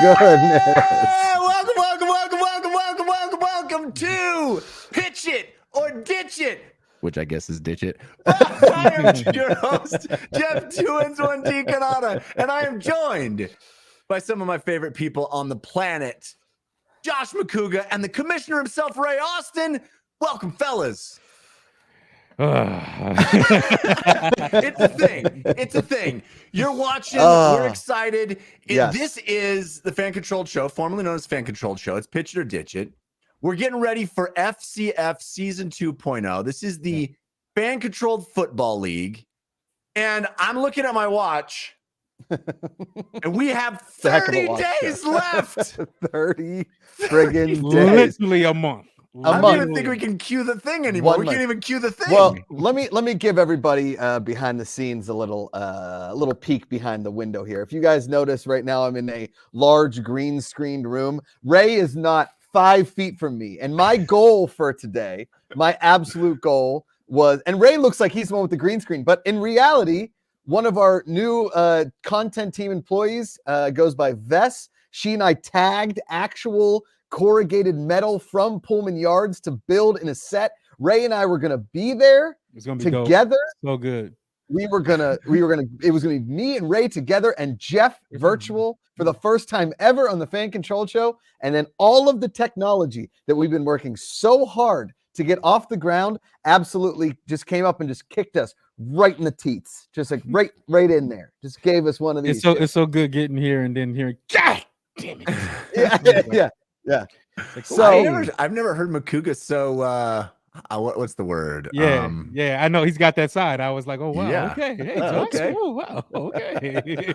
goodness. Welcome to Pitch It or Ditch It, which I guess is Ditch It. I am your host, Jeff 2-1T Cannata, and I am joined by some of my favorite people on the planet, Josh Macuga and the commissioner himself, Ray Austin. Welcome, fellas. It's a thing. It's a thing. You're watching. We're excited. Yes. This is the Fan Controlled Show, formerly known as Fan Controlled Show. It's Pitch It or Ditch It. We're getting ready for FCF Season 2.0. This is the Fan Controlled Football League. And I'm looking at my watch, and we have 30 days left. 30 friggin' days. Literally a month. I don't even think we can cue the thing anymore. We can't even cue the thing. Well, let me give everybody behind the scenes a little peek behind the window here. If you guys notice right now, I'm in a large green screened room. Ray is not 5 feet from me, and my goal for today, my absolute goal was, and Ray looks like he's the one with the green screen, but in reality, one of our new content team employees goes by Vess. She and I tagged actual corrugated metal from Pullman Yards to build in a set. Ray and I were gonna be there together. So good. It was gonna be me and Ray together and Jeff virtual for the first time ever on the Fan Control Show. And then all of the technology that we've been working so hard to get off the ground absolutely just came up and just kicked us right in the teats. Just like right in there. Just gave us one of these. It's so good getting here and then hearing, God damn it. Yeah. Like, so I've never heard Macuga so what's the word? Yeah, I know he's got that side. I was like, oh wow, okay, hey, okay, oh, wow, okay.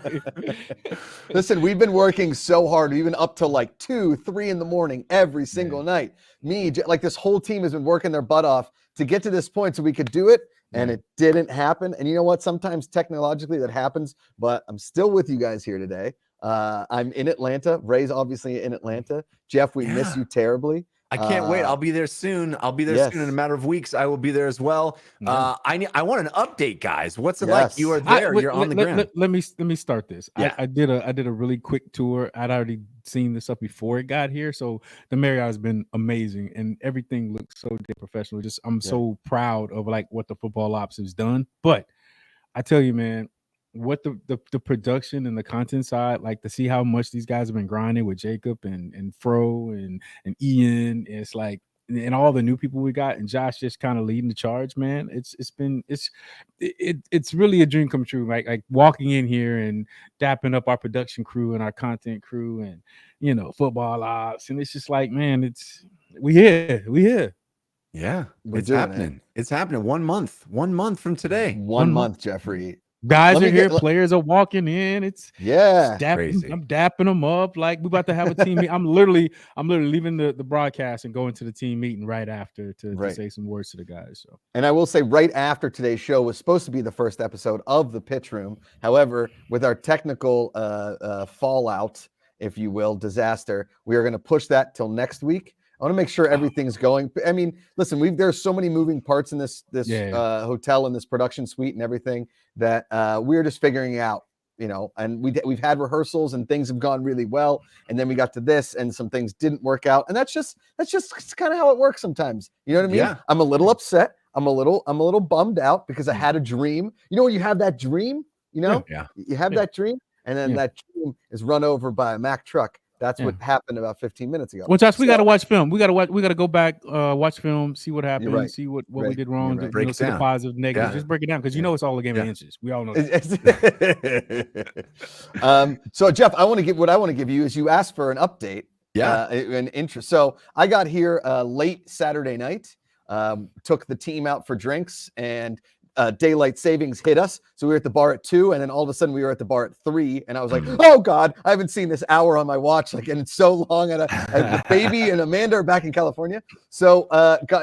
Listen, we've been working so hard, even up to like 2-3 in the morning every single night. Like this whole team has been working their butt off to get to this point so we could do it, and it didn't happen. And you know what? Sometimes technologically that happens, but I'm still with you guys here today. I'm in Atlanta. Ray's obviously in Atlanta. Jeff, we miss you terribly. I can't wait. I'll be there soon. soon in a matter of weeks. I will be there as well. I want an update, guys. What's it like? You are there. You're on the ground. Let me start this. Yeah. I did a really quick tour. I'd already seen this up before it got here. So the Marriott has been amazing and everything looks so damn professional. I'm so proud of like what the football ops has done. But I tell you, man, what the production and the content side, like to see how much these guys have been grinding with Jacob and Fro and Ian, it's like, and all the new people we got, and Josh just kind of leading the charge, man. It's really a dream come true. Like walking in here and dapping up our production crew and our content crew and football ops, and it's just like, man, we here. Yeah, it's happening. It's happening. 1 month from today. 1 month, Jeffrey. Guys are here. Players are walking in. It's crazy. I'm dapping them up. Like we're about to have a team meeting. I'm literally leaving the broadcast and going to the team meeting right after to say some words to the guys. So, and I will say right after today's show was supposed to be the first episode of the Pitch Room. However, with our technical fallout, if you will, disaster, we are going to push that till next week. I want to make sure everything's going. I mean, listen, there's so many moving parts in this hotel and this production suite and everything that we're just figuring out, and we've had rehearsals and things have gone really well. And then we got to this and some things didn't work out. And that's just kind of how it works sometimes. You know what I mean? Yeah. I'm a little upset. I'm a little bummed out because I had a dream. You know, when you have that dream, you have that dream and then that dream is run over by a Mack truck. That's what happened about 15 minutes ago. Well, Josh, we got to watch film. We got to go back, watch film, see what happened, see what we did wrong, see the positive, negative. Just break it down because it's all a game of inches. We all know that. So, Jeff, what I want to give you is you asked for an update. An interest. So I got here late Saturday night, took the team out for drinks, and daylight savings hit us. So we were at the bar at 2, and then all of a sudden we were at the bar at 3, and I was like, oh God, I haven't seen this hour on my watch, and it's so long. And the baby and Amanda are back in California. So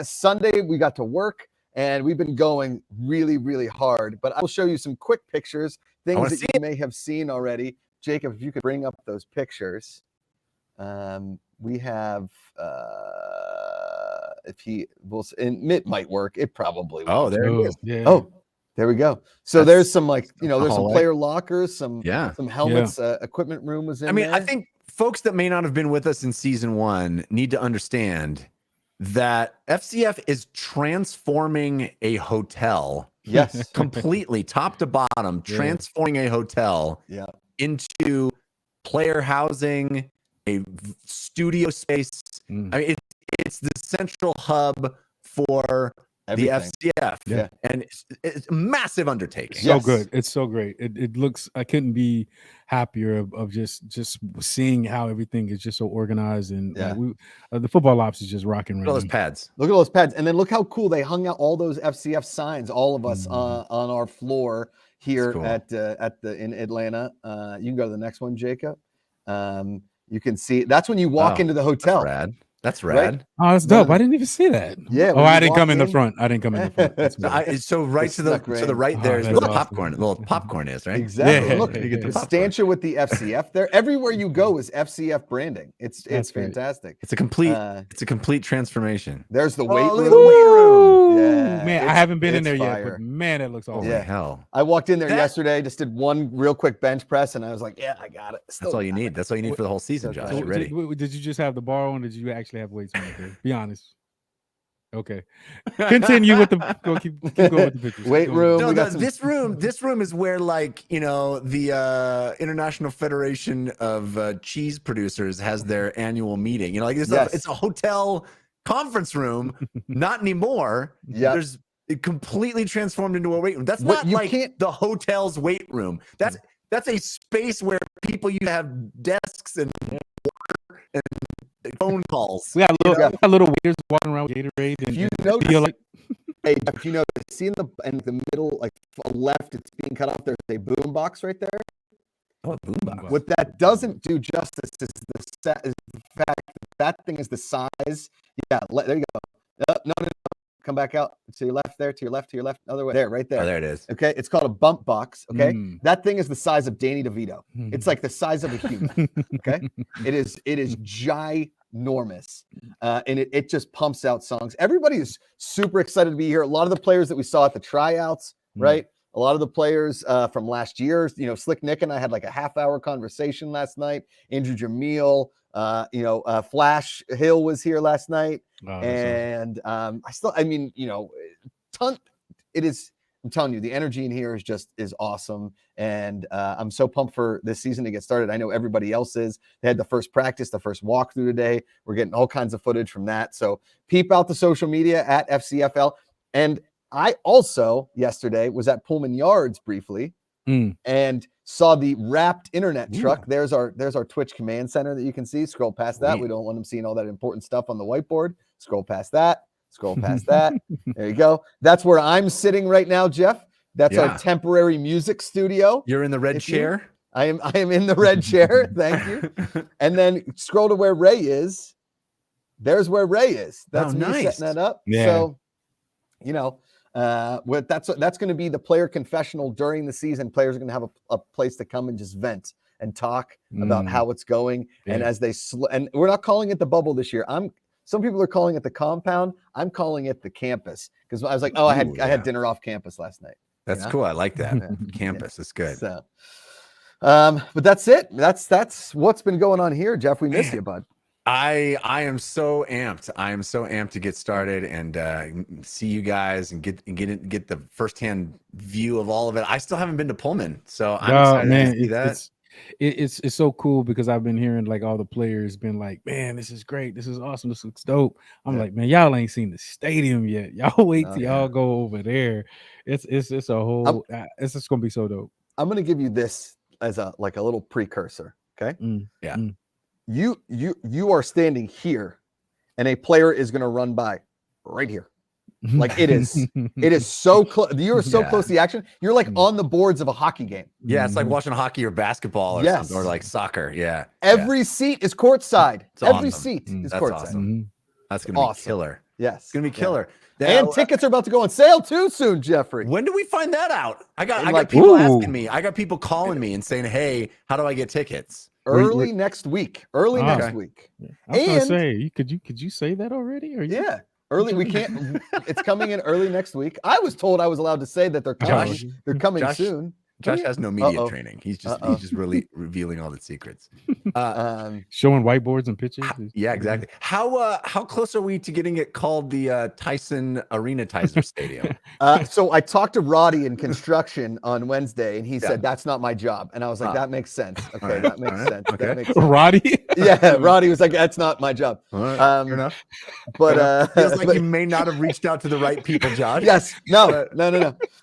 Sunday we got to work, and we've been going really, really hard. But I will show you some quick pictures, things that you may have seen already. Jacob, if you could bring up those pictures. We have if he will, and it might work. It probably will. Oh, there it is. Yeah. Oh, there we go. So there's some there's some player lockers, some helmets, equipment room was in. I mean, there. I think folks that may not have been with us in season 1 need to understand that FCF is transforming a hotel. Yes. Completely top to bottom, transforming a hotel into player housing, a studio space. I mean, it's the central hub for Everything. the FCF, and it's a massive undertaking. So good. It's so great. It looks. I couldn't be happier of just seeing how everything is just so organized, and the football ops is just rocking. Look at those pads. Look at those pads, and then look how cool they hung out all those FCF signs. All of us on our floor here in Atlanta. You can go to the next one, Jacob. You can see that's when you walk into the hotel. That's rad. That's rad. Right? Oh, that's dope. I didn't even see that. Yeah. Oh, I didn't come in the front. I didn't come in the front. So right to the right there is where the popcorn, little popcorn is, right? Exactly. Yeah. Look, the stanchion with the FCF there. Everywhere you go is FCF branding. It's fantastic. It's a complete transformation. There's the weight room. room. The weight room. Yeah, man, I haven't been in there fire. yet, but man, it looks awesome. Holy hell! I walked in there yesterday, just did one real quick bench press, and I was like, "Yeah, I got it." That's all you need. That's all you need for the whole season, Josh. You're ready. Did you just have the bar on? Or did you actually have weights on there? Be honest. Okay. Continue with keep going with the pictures. Weight room. No, this room is where, like, you know, the International Federation of Cheese Producers has their annual meeting. You know, like it's a hotel conference room. Not anymore. Yeah. There's it completely transformed into a weight room. That's not like the hotel's weight room. That's a space where people used to have desks and water and phone calls. We got little waiters walking around with Gatorade. And you notice, if you notice, see in the middle, like left, it's being cut off. There's a boom box right there. Oh, boom box. What that doesn't do justice is the fact that thing is the size. Yeah, there you go. No. Come back out to your left there, to your left, other way. There, right there. Oh, there it is. Okay, it's called a bump box. Okay, that thing is the size of Danny DeVito. It's like the size of a human. Okay, it is ginormous, and it just pumps out songs. Everybody is super excited to be here. A lot of the players that we saw at the tryouts, right? A lot of the players from last year, you know, Slick Nick and I had like a half-hour conversation last night. Andrew Jamil, Flash Hill was here last night. And I'm telling you, the energy in here is awesome. And I'm so pumped for this season to get started. I know everybody else is. They had the first practice, the first walkthrough today. We're getting all kinds of footage from that. So peep out the social media at FCFL. And I also yesterday was at Pullman Yards briefly and saw the wrapped internet truck. There's our Twitch command center that you can see. Scroll past that. We don't want them seeing all that important stuff on the whiteboard. Scroll past that. Scroll past that. There you go. That's where I'm sitting right now, Jeff. That's our temporary music studio. You're in the red chair. I am in the red chair. Thank you. And then scroll to where Ray is. There's where Ray is. That's me setting that up. Yeah. So, you know, that's going to be the player confessional during the season. Players are going to have a place to come and just vent and talk about how it's going. Yeah. And as they and we're not calling it the bubble this year. Some people are calling it the compound. I'm calling it the campus because I was like, I had dinner off campus last night. That's cool. I like that. Campus is good. So, but that's it. That's what's been going on here, Jeff. We missed you, bud. I am so amped. I am so amped to get started and see you guys and get the firsthand view of all of it. I still haven't been to Pullman, so I'm excited to see that. It's so cool because I've been hearing like all the players been like, man, this is great, this is awesome, this looks dope. I'm like, man, y'all ain't seen the stadium yet. Y'all wait till y'all go over there. It's a whole. It's just gonna be so dope. I'm gonna give you this as a little precursor. Okay. You are standing here, and a player is gonna run by right here. Like it is so close. You are so close to the action. You're like on the boards of a hocky game. Yeah, it's like watching hockey or basketball or something, or like soccer. Yeah. Every seat is courtside. Every seat is courtside. Awesome. That's gonna be killer. Yes, it's gonna be killer. And tickets are about to go on sale too soon, Jeffrey. When do we find that out? I got people asking me. I got people calling me and saying, "Hey, how do I get tickets?" Early next week. Next week. I was gonna say, could you say that already? Or early. We can't. It's coming in early next week. I was told I was allowed to say that they're coming. They're coming soon. Josh has no media training. He's just really revealing all the secrets. Showing whiteboards and pictures. Yeah, exactly. How close are we to getting it called the Tyson Arena-tizer Stadium? So I talked to Roddy in construction on Wednesday, and he said that's not my job, and I was like, that makes sense. Okay, that makes sense. Okay. That makes sense. Roddy? Yeah, Roddy was like, that's not my job. Fair enough. But feels like you may not have reached out to the right people, Josh. Yes, no.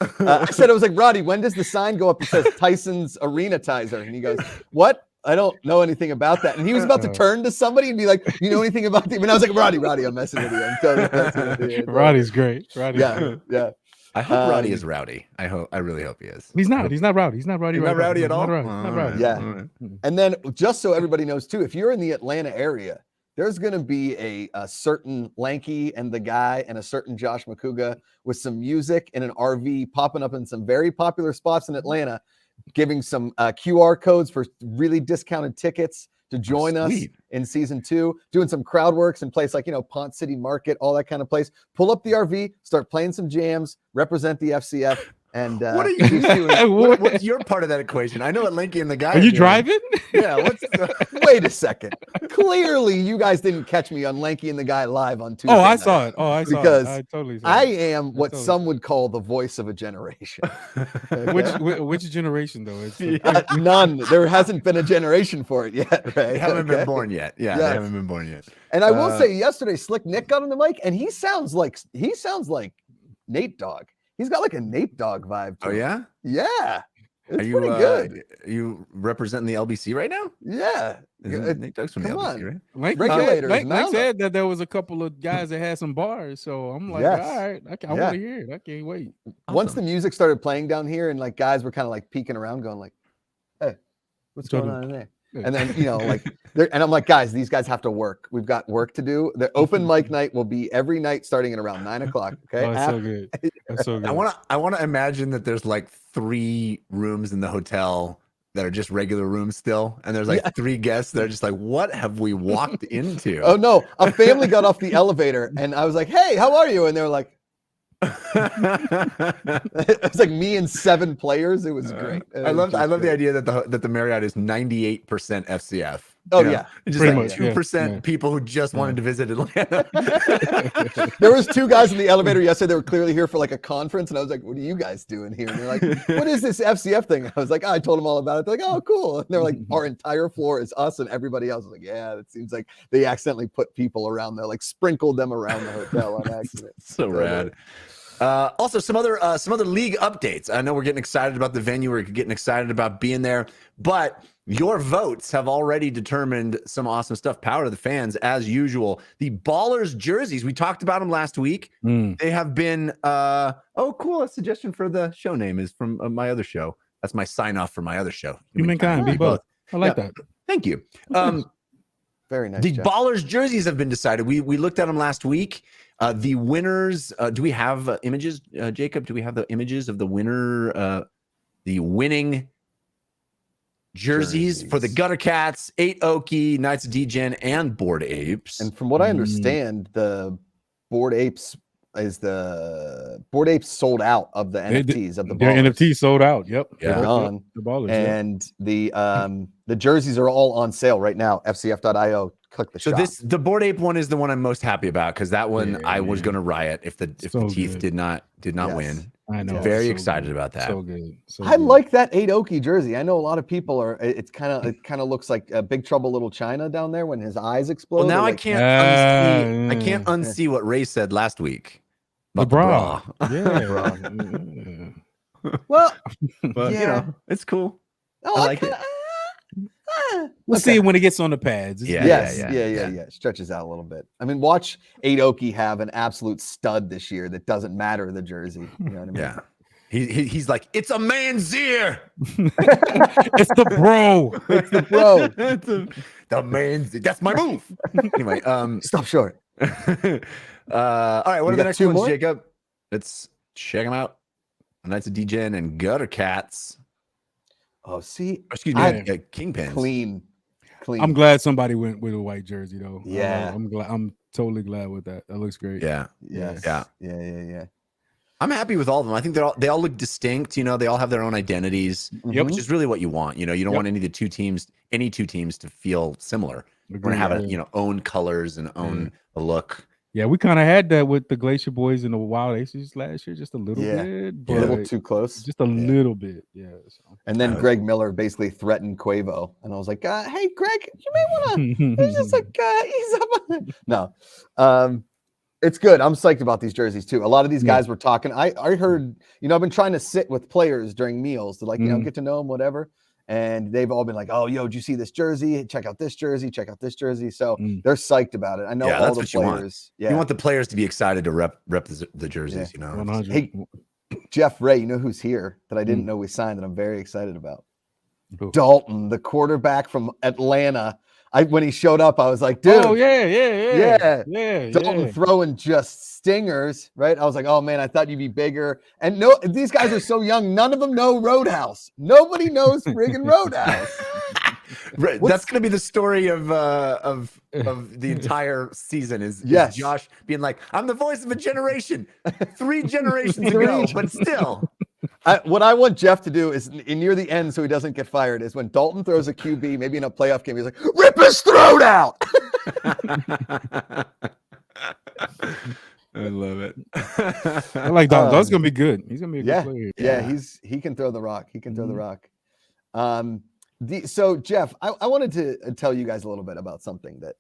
I said, I was like, Roddy, when does the sign go up that says Tyson's Arena-tizer? And he goes, what? I don't know anything about that. And he was about to turn to somebody and be like, you know anything about the? And I was like, Roddy, I'm messing with you. I'm totally messing with you. Roddy's great. Yeah. I hope Roddy is rowdy. I really hope he is. He's not. He's not rowdy. He's not rowdy. He's not rowdy at all. Not rowdy. Yeah. And then just so everybody knows too, if you're in the Atlanta area, there's going to be a certain Lanky and the Guy and a certain Josh Macuga with some music in an RV popping up in some very popular spots in Atlanta, giving some QR codes for really discounted tickets to join us in season 2, doing some crowd works in place like, Pont City Market, all that kind of place. Pull up the RV, start playing some jams, represent the FCF. And what are you doing? What's your part of that equation? I know what Lanky and the Guy are you driving? Yeah. Wait a second. Clearly, you guys didn't catch me on Lanky and the Guy live on Tuesday. I saw it. I saw because it. I totally saw I am what some would call the voice of a generation. Which generation though? It's none. There hasn't been a generation for it yet. Right? They haven't been born yet. Yeah, they haven't been born yet. And I will say, yesterday, Slick Nick got on the mic, and he sounds like Nate Dogg. He's got like a Nate Dogg vibe. Oh yeah, yeah. It's pretty good. Are you representing the LBC right now? Yeah. Nate Dogg's from the LBC, right? Regulators. Mike said that there was a couple of guys that had some bars, so I'm like, all right, I want to hear it. I can't wait. Once the music started playing down here, and like guys were kind of like peeking around, going like, "Hey, what's going on in there?" And then and I'm like, guys, these guys have to work. We've got work to do. The open mic night will be every night starting at around 9:00. Okay, that's so good. That's so good. I want to imagine that there's like 3 rooms in the hotel that are just regular rooms still, and there's like 3 guests that are just like, what have we walked into? Oh no, a family got off the elevator, and I was like, hey, how are you? And they were like. It's like me and 7 players. It was great. I love the idea that the Marriott is 98% FCF. Oh yeah, just like 2% people who just wanted to visit Atlanta. There was 2 guys in the elevator yesterday. They were clearly here for like a conference, and I was like, "What are you guys doing here?" And they're like, "What is this FCF thing?" I was like, I told them all about it. They're like, "Oh, cool." And they're like, "Our entire floor is us and everybody else." I was like, "Yeah, it seems like they accidentally put people around there, like sprinkled them around the hotel on accident." So rad. Also, some other league updates. I know we're getting excited about the venue. We're getting excited about being there, but your votes have already determined some awesome stuff. Power to the fans, as usual. The Ballerz jerseys, we talked about them last week. They have been, cool. A suggestion for the show name is from my other show. That's my sign off for my other show. Humankind, be both. I like that. Thank you. Very nice. The Ballerz jerseys have been decided. We looked at them last week. The winners, do we have images, Jacob? Do we have the images of the winner, the winning jerseys for the Gutter Cats, 8 Okie, Knights of Degen, and Bored Apes? And from what I understand, the Bored Apes sold out of the NFTs of the Ballers. Their NFTs sold out. Yep. They're gone. The Ballers. And the jerseys are all on sale right now. FCF.io. Click the shop. The Bored Ape one is the one I'm most happy about, because that one I was going to riot if the Teeth did not win. I know. Very excited about that. So good. I like that 8 Okie jersey. I know a lot of people are. It kind of looks like a Big Trouble Little China down there when his eyes explode. Well, now I can't unsee what Ray said last week. The bra. Yeah. Well, but it's cool. Oh, I like it. We'll see when it gets on the pads. Yeah. It stretches out a little bit. I mean, watch 8 Okie have an absolute stud this year that doesn't matter the jersey. You know what I mean? Yeah. He's like, it's a man's ear. It's the bro. It's the bro. The man's. That's my move. Anyway, stop short. All right, what are the next ones, Jacob? Let's check them out. Knights of Degen and Gutter Cats. Oh, see, excuse me, Kingpins. Clean. I'm glad somebody went with a white jersey though. Yeah, I'm glad. I'm totally glad with that. That looks great. Yeah. I'm happy with all of them. I think they all look distinct. You know, they all have their own identities, which is really what you want. You know, you don't want any two teams to feel similar. We're gonna have own colors and own a look. Yeah, we kind of had that with the Glacier Boys and the Wild Aces last year, just a little bit, but a little too close, just a little bit. Yeah. So. And then Greg Miller basically threatened Quavo, and I was like, "Hey, Greg, you may want to." He's just like, "He's up on it." No, it's good. I'm psyched about these jerseys too. A lot of these guys were talking. I heard, I've been trying to sit with players during meals to get to know them, whatever. And they've all been like, "Oh, yo, did you see this jersey? Check out this jersey. Check out this jersey." So they're psyched about it. I know all the players. You want the players to be excited to rep the jerseys. 100. Hey, Jeff Ray, you know who's here that I didn't know we signed that I'm very excited about? Dalton, the quarterback from Atlanta. When he showed up, I was like, dude. Oh, yeah. Dalton throwing just stingers, right? I was like, oh, man, I thought you'd be bigger. And no, these guys are so young. None of them know Roadhouse. Nobody knows friggin' Roadhouse. That's going to be the story of the entire season is Josh being like, I'm the voice of a generation, 3 generations ago, but still. What I want Jeff to do is near the end, so he doesn't get fired, is when Dalton throws a QB, maybe in a playoff game, he's like, rip his throat out. I love it. I like Dalton. Dalton's gonna be good. He's gonna be a good player. Yeah, he can throw the rock. He can throw the rock. So Jeff, I wanted to tell you guys a little bit about something that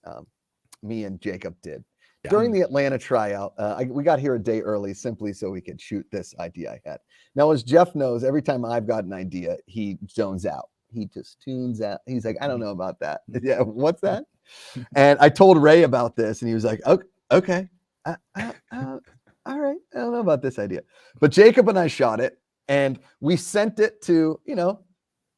me and Jacob did. During the Atlanta tryout, we got here a day early simply so we could shoot this idea I had. Now, as Jeff knows, every time I've got an idea, he zones out. He just tunes out. He's like, I don't know about that. Yeah, what's that? And I told Ray about this, and he was like, okay. All right. I don't know about this idea. But Jacob and I shot it, and we sent it to,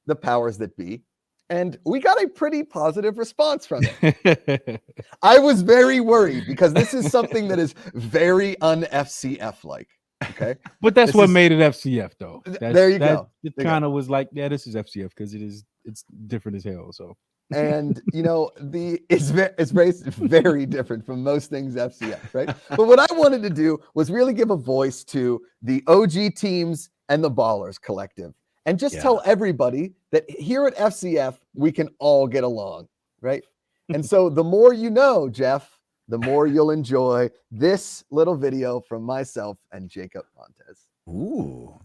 the powers that be. And we got a pretty positive response from it. I was very worried because this is something that is very un-FCF like. Okay. But that's what made it FCF though. There you go. It kind of was like, this is FCF because it's different as hell. So and it's very different from most things FCF, right? But what I wanted to do was really give a voice to the OG teams and the Ballerz Collective. And just tell everybody that here at FCF, we can all get along, right? And so the more you know, Jeff, the more you'll enjoy this little video from myself and Jacob Montes. Ooh.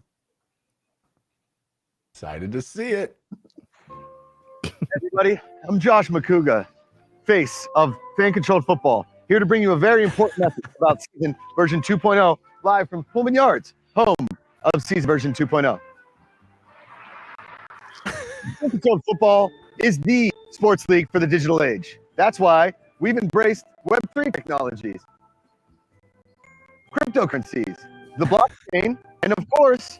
Excited to see it. Everybody, I'm Josh Macuga, face of fan-controlled football, here to bring you a very important message about season version 2.0, live from Pullman Yards, home of season version 2.0. Fan-controlled football is the sports league for the digital age. That's why we've embraced Web3 technologies, cryptocurrencies, the blockchain, and of course,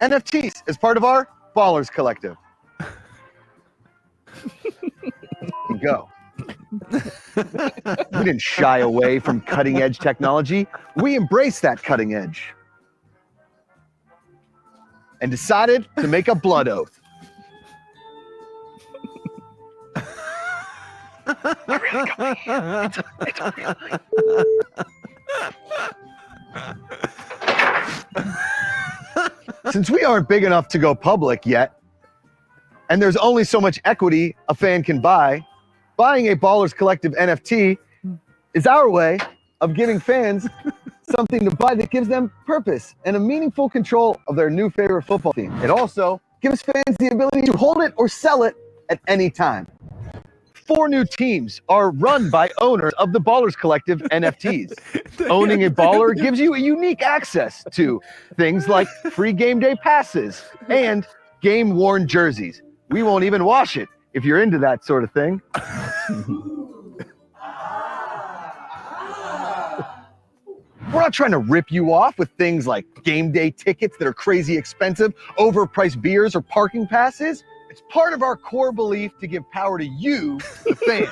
NFTs as part of our Ballerz Collective. Go. We didn't shy away from cutting-edge technology. We embraced that cutting edge and decided to make a blood oath. Since we aren't big enough to go public yet, and there's only so much equity a fan can buy, buying a Ballerz Collective NFT is our way of giving fans something to buy that gives them purpose and a meaningful control of their new favorite football team. It also gives fans the ability to hold it or sell it at any time. 4 new teams are run by owners of the Ballerz Collective NFTs. Owning a baller gives you a unique access to things like free game day passes and game-worn jerseys. We won't even wash it if you're into that sort of thing. We're not trying to rip you off with things like game day tickets that are crazy expensive, overpriced beers, or parking passes. It's part of our core belief to give power to you, the fan.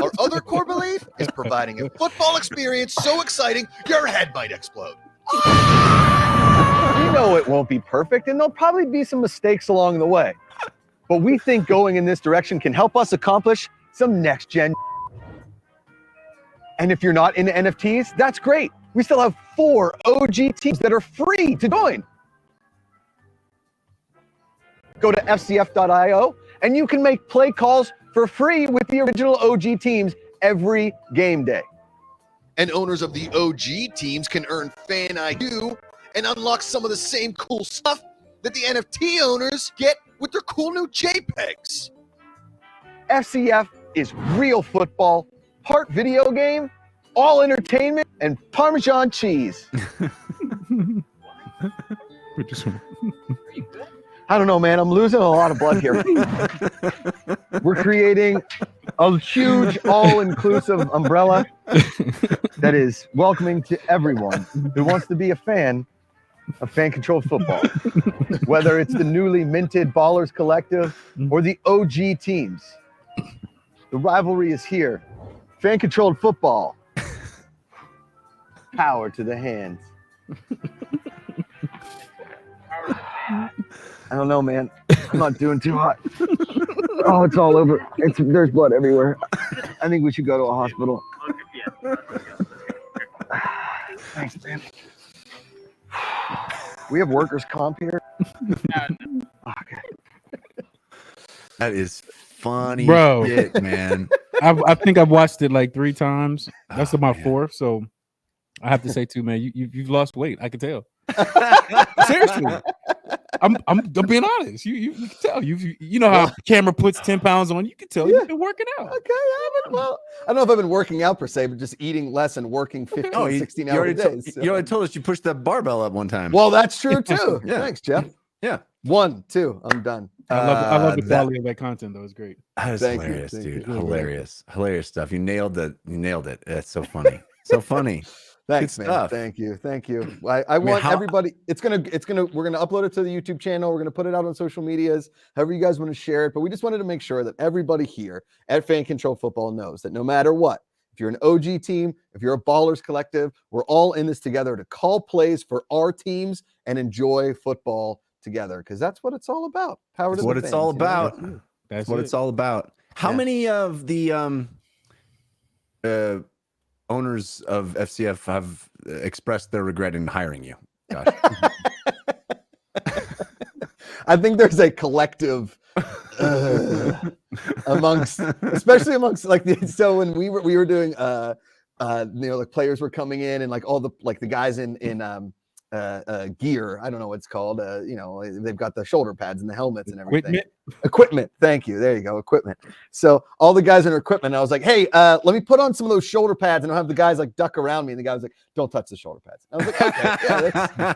Our other core belief is providing a football experience so exciting your head might explode. We know it won't be perfect, and there'll probably be some mistakes along the way. But we think going in this direction can help us accomplish some next-gen. And if you're not into NFTs, that's great. We still have 4 OG teams that are free to join. Go to fcf.io and you can make play calls for free with the original OG teams every game day. And owners of the OG teams can earn fan IQ and unlock some of the same cool stuff that the NFT owners get with their cool new JPEGs. FCF is real football, part video game, all entertainment, and Parmesan cheese. I don't know, man. I'm losing a lot of blood here. We're creating a huge, all-inclusive umbrella that is welcoming to everyone who wants to be a fan of fan-controlled football. Whether it's the newly minted Ballerz Collective or the OG teams. The rivalry is here. Fan-controlled football. Power to the hands. I don't know, man. I'm not doing too hot. Oh, it's all over. There's blood everywhere. I think we should go to a hospital. Thanks, man. We have workers' comp here. Okay. That is funny, Bro. shit, man. I think I've watched it like 3 times. That's my man. 4th, so I have to say too, man. You've lost weight. I can tell. Seriously, I'm being honest. You can tell. You know how the camera puts 10 pounds on. You can tell you've been working out. Okay, I don't know if I've been working out per se, but just eating less and working 15, 16 hour days. You already told us you pushed that barbell up one time. Well, that's true too. Yeah. Thanks, Jeff. Yeah. 1, 2, I'm done. I love the quality of that content, though. It's great. That is Thank you, hilarious, thank dude. you. Hilarious stuff. You nailed it. That's so funny. So funny. Thanks, Good man. stuff. Thank you. I want everybody. We're gonna upload it to the YouTube channel. We're gonna put it out on social medias, however you guys want to share it. But we just wanted to make sure that everybody here at Fan Control Football knows that no matter what, if you're an OG team, if you're a Ballerz Collective, we're all in this together to call plays for our teams and enjoy football together, because that's what it's all about. Power to That's the what fans, it's all you know? about. That's what it's all about. How many of the owners of FCF have expressed their regret in hiring you, Josh? I think there's a collective especially amongst like so when we were doing like players were coming in and like all the guys in gear, I don't know what it's called, they've got the shoulder pads and the helmets and everything. Equipment. Thank you. There you go. Equipment. So all the guys in equipment, I was like, hey, let me put on some of those shoulder pads, and I'll have the guys like duck around me. And the guy was like, don't touch the shoulder pads. I was like, okay, yeah,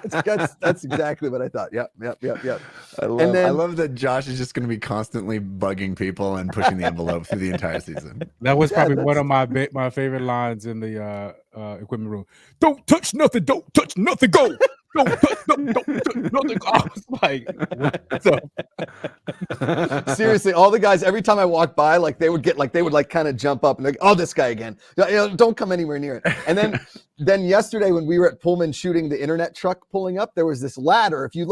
that's exactly what I thought. Yep. I love that Josh is just going to be constantly bugging people and pushing the envelope through the entire season. That was probably one of my favorite lines in the equipment room. Don't touch nothing. Don't touch nothing. Go. Don't touch nothing. I was like, what's up? Seriously, all the guys, every time I walked by, they would kind of jump up and like, oh, this guy again. Don't come anywhere near it. And then yesterday when we were at Pullman shooting the internet truck pulling up, there was this ladder. If you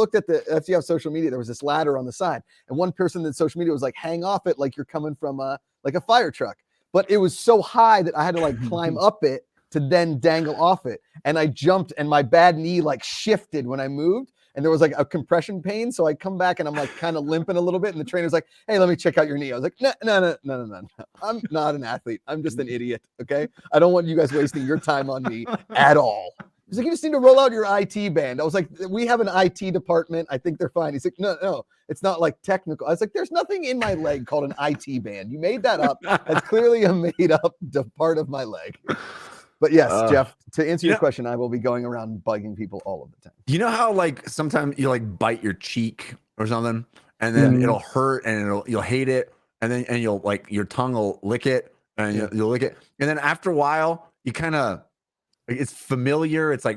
have social media, there was this ladder on the side. And one person in social media was like, hang off it like you're coming from a fire truck. But it was so high that I had to climb up it to then dangle off it. And I jumped and my bad knee shifted when I moved. And there was a compression pain. So I come back and I'm kind of limping a little bit. And the trainer's like, hey, let me check out your knee. I was like, no. I'm not an athlete. I'm just an idiot. Okay. I don't want you guys wasting your time on me at all. He's like, you just need to roll out your IT band. I was like, we have an IT department. I think they're fine. He's like, no, it's not technical. I was like, there's nothing in my leg called an IT band. You made that up. That's clearly a made up part of my leg. But yes, Jeff, to answer your question, I will be going around bugging people all of the time. You know how sometimes you bite your cheek or something, and then it'll hurt and you'll hate it, and then you'll your tongue will lick it and you'll lick it, and then after a while you kind of it's familiar. It's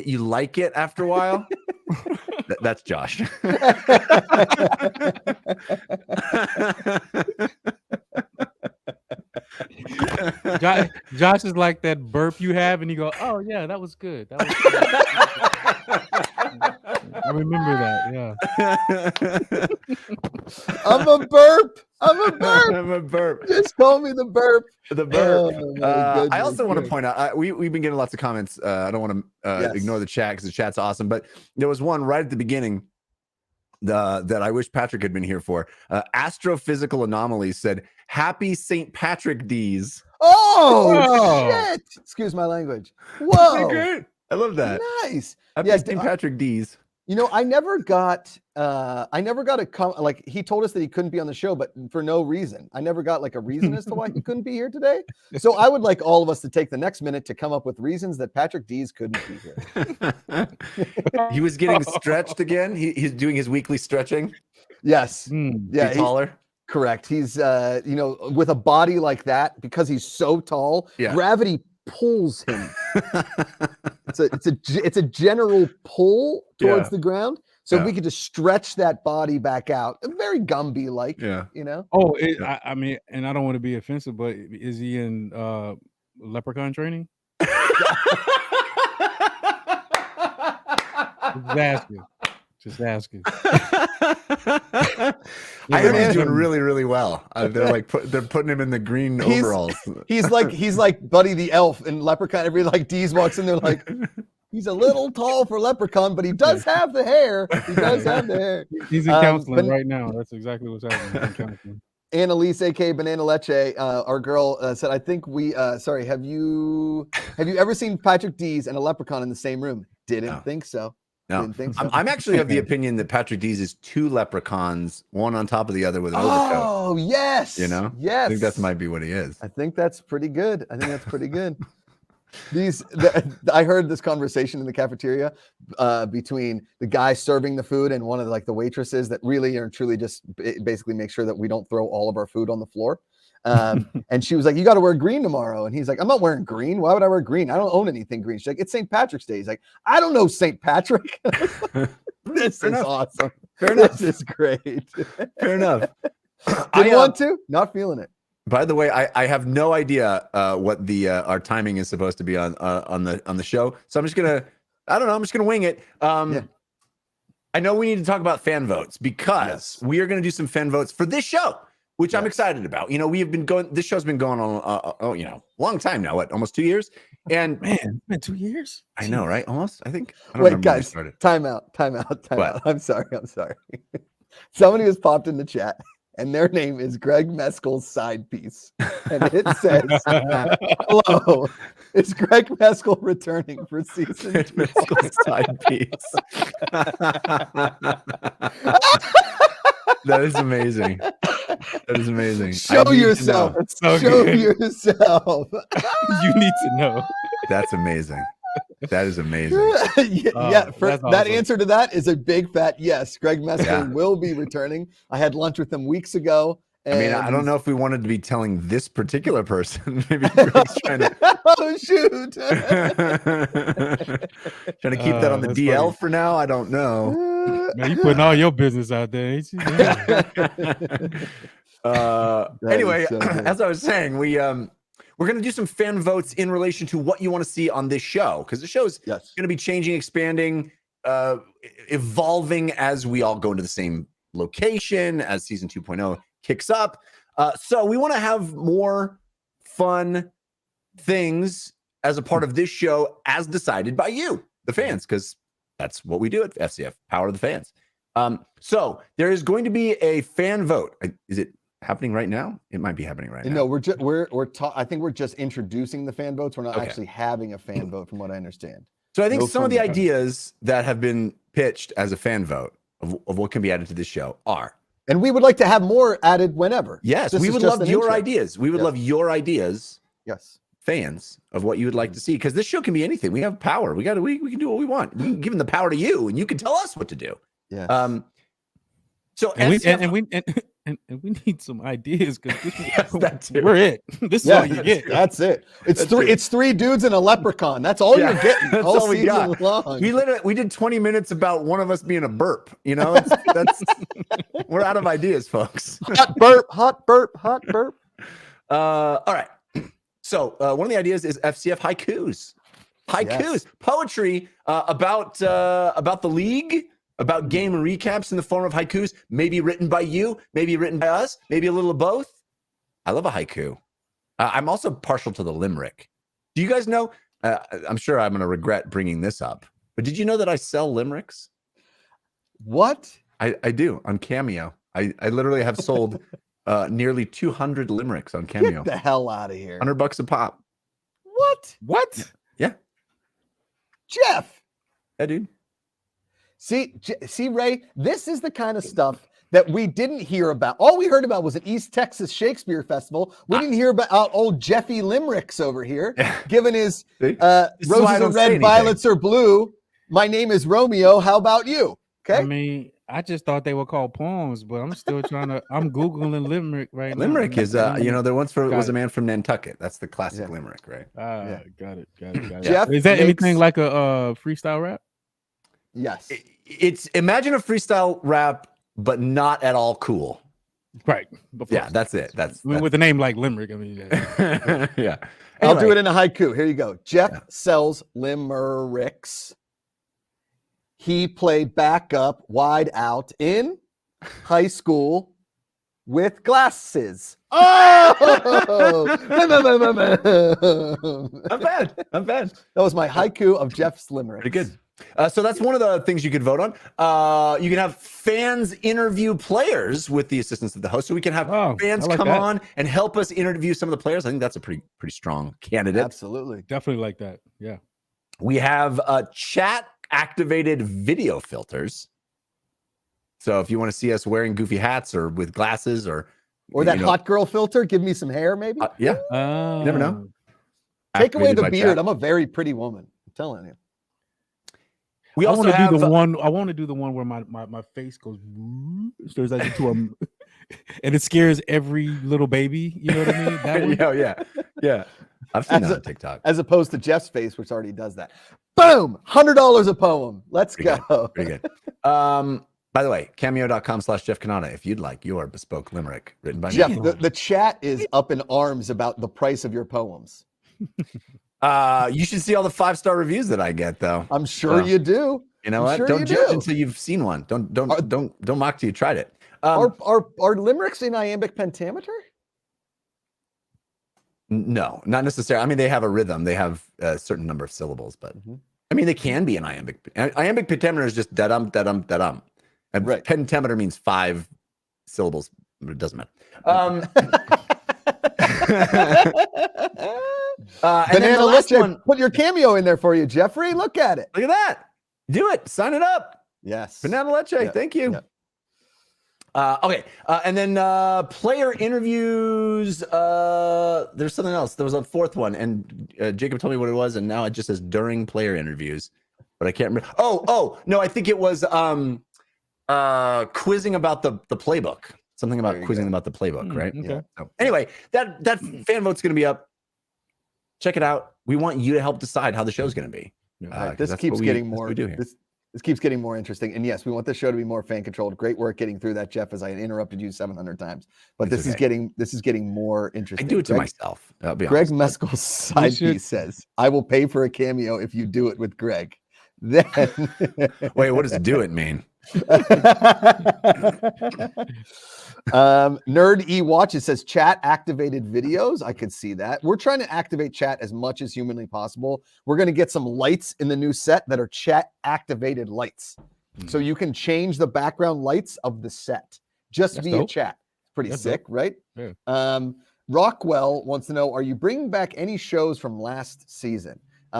you like it after a while. That's Josh. Josh is like that burp you have, and you go, "Oh yeah, that was good." I remember that. Yeah, I'm a burp. I'm a burp. I'm a burp. Just call me the burp. The burp. Oh, my I also want to goodness. point out we've been getting lots of comments. I don't want to Yes. ignore the chat because the chat's awesome, but there was one right at the beginning that I wish Patrick had been here for. Astrophysical Anomalies said, "Happy St. Patrick D's." Oh, shit. Excuse my language. Isn't that Whoa. great? I love that. Nice. Happy Yeah, St. Patrick D's. You know, I never got a like he told us that he couldn't be on the show, but for no reason. I never got like a reason as to why he couldn't be here today. So I would like all of us to take the next minute to come up with reasons that Patrick D's couldn't be here. He was getting stretched again. He's doing his weekly stretching. Yes. Yeah. Be taller. Correct. He's you know, with a body like that, because he's so tall, Yeah. gravity pulls him. It's a general pull towards the ground. So if we could just stretch that body back out, very Gumby like, you know. Oh, I mean, and I don't want to be offensive, but is he in leprechaun training? Just asking. I heard he's doing really, really well. They're like they're putting him in the green overalls. He's like Buddy the Elf in Leprechaun. Every like Deez walks in, they're like, he's a little tall for Leprechaun, but he does have the hair. He does have the hair. He's in counseling right now. That's exactly what's happening. Annalise, aka Banana Leche, our girl said, "I think we sorry. Have you ever seen Patrick D's and a Leprechaun in the same room? Didn't think so." No, Didn't think so. I'm actually of the opinion that Patrick D's is two leprechauns, one on top of the other with an overcoat. Oh, yes. You know? Yes. I think that might be what he is. I think that's pretty good. I heard this conversation in the cafeteria between the guy serving the food and one of the waitresses that really are truly just basically make sure that we don't throw all of our food on the floor. And she was like, "You got to wear green tomorrow." And he's like, "I'm not wearing green. Why would I wear green? I don't own anything green." She's like, "It's St. Patrick's Day." He's like, "I don't know St. Patrick." This is awesome. Fair enough. This is great. Fair enough. Didn't want to? Not feeling it. By the way, I have no idea what the our timing is supposed to be on the show. So I'm just gonna wing it. I know we need to talk about fan votes because we are gonna do some fan votes for this show, which I'm excited about. You know, we have been going. This show's been going on, a long time now. What, almost 2 years? And man, it's been 2 years. I know, right? Almost. I think. I don't Wait, remember when we guys, started. time out. I'm sorry. Somebody has popped in the chat, and their name is Greg Mescal's side piece, and it says, "Hello, is Greg Mescal returning for season 2?" Mescal's side piece. That is amazing. That is amazing. Show yourself. So Show good. yourself. You need to know. That's amazing. That is amazing. That awesome. answer to that is a big fat yes. Greg Mescal will be returning. I had lunch with him weeks ago. I mean, I don't know if we wanted to be telling this particular person. Maybe Greg's trying to. Oh shoot! Trying to keep that on the that's DL funny. for now. I don't know. Man, you putting all your business out there, ain't you? Anyway, is so good. as I was saying, we're going to do some fan votes in relation to what you want to see on this show, because the show's going to be changing, expanding, evolving as we all go into the same location as season 2.0 kicks up. So we want to have more fun things as a part of this show as decided by you, the fans, because that's what we do at FCF, Power of the Fans. So there is going to be a fan vote. Is it happening right now? It might be happening right now. No, I think we're just introducing the fan votes. We're not actually having a fan vote, from what I understand. So I think No some of the fun. ideas that have been pitched as a fan vote of what can be added to this show are. And we would like to have more added whenever. Yes, This we is would just love an your intro. ideas. We would love your ideas. Yes. Fans of what you would like to see, because this show can be anything. We have power. We can do what we want. We can give the power to you, and you can tell us what to do. Yeah. So And FCF we need some ideas, because that too. we're it. This is all you get. That's it. It's That's three. it. It's 3 dudes and a leprechaun. That's all you're getting. That's all all we season got. long. We did 20 minutes about one of us being a burp. You know, that's we're out of ideas, folks. Hot burp. Hot burp. Hot burp. All right. So one of the ideas is FCF haikus. Yes. Poetry about the league, about game recaps in the form of haikus, maybe written by you, maybe written by us, maybe a little of both. I love a haiku. I'm also partial to the limerick. Do you guys know? I'm sure I'm going to regret bringing this up, but did you know that I sell limericks? What? I do on Cameo. I literally have sold nearly 200 limericks on Cameo. Get the hell out of here. $100 a pop. What? Yeah. Jeff. Yeah, dude. See, Ray, this is the kind of stuff that we didn't hear about. All we heard about was an East Texas Shakespeare Festival. We didn't hear about old Jeffy Limericks over here, giving his roses are red, violets are blue. My name is Romeo. How about you? Okay. I mean, I just thought they were called poems, but I'm still trying to. I'm googling limerick right now. Limerick is, there once was a man from Nantucket. That's the classic limerick, right? Got it. Jeff, is that anything like a freestyle rap? Yes. It's imagine a freestyle rap, but not at all cool. Right. Yeah, that's it. That's with a name like limerick. I mean, yeah. I'll do it in a haiku. Here you go. Jeff sells limericks. He played backup wide out in high school with glasses. Oh! Not bad. That was my haiku of Jeff's limerick. Pretty good. So that's one of the things you could vote on. You can have fans interview players with the assistance of the host. So we can have fans come on and help us interview some of the players. I think that's a pretty strong candidate. Absolutely. Definitely like that. Yeah. We have chat activated video filters. So if you want to see us wearing goofy hats or with glasses or that hot girl filter, give me some hair, maybe. You never know. Take away the beard. Chat. I'm a very pretty woman. I'm telling you. We also have do the one. I want to do the one where my face goes turns like into a, and it scares every little baby. You know what I mean? That one? yeah. I've seen that on TikTok. As opposed to Jeff's face, which already does that. Boom! $100 a poem. Let's go. Pretty good. By the way, cameo.com/Jeff Cannata if you'd like your bespoke limerick written by Jeff, me. the chat is up in arms about the price of your poems. You should see all the 5-star reviews that I get, though. I'm sure you do. You know what? Don't judge until you've seen one. Don't mock till you tried it. Are limericks in iambic pentameter? No, not necessarily. I mean, they have a rhythm. They have a certain number of syllables, but I mean, they can be an iambic. Iambic pentameter is just da-dum, da-dum, da-dum. And pentameter means 5 syllables. It doesn't matter. Banana Leche, put your cameo in there for you, Jeffrey. Look at it. Look at that. Do it. Sign it up. Yes. Banana Leche. Thank you. Okay. And then player interviews. There's something else. There was a 4th one, and Jacob told me what it was, and now it just says during player interviews, but I can't remember. Oh, no, I think it was quizzing about the playbook. Something about quizzing about the playbook, right? Okay. Yeah. So anyway, that fan vote's going to be up. Check it out. We want you to help decide how the show's going to be. This keeps getting more. This keeps getting more interesting. And yes, we want this show to be more fan controlled. Great work getting through that, Jeff, as I interrupted you 700 times. But this is getting more interesting. I do it to myself. I'll be Greg honest. Meskel's side piece says, "I will pay for a cameo if you do it with Greg." Then wait, what does "do it" mean? Nerd E Watches says chat activated videos. I could see that. We're trying to activate chat as much as humanly possible. We're going to get some lights in the new set that are chat activated lights. So you can change the background lights of the set just via chat. Pretty sick, right? Yeah. Rockwell wants to know, are you bringing back any shows from last season?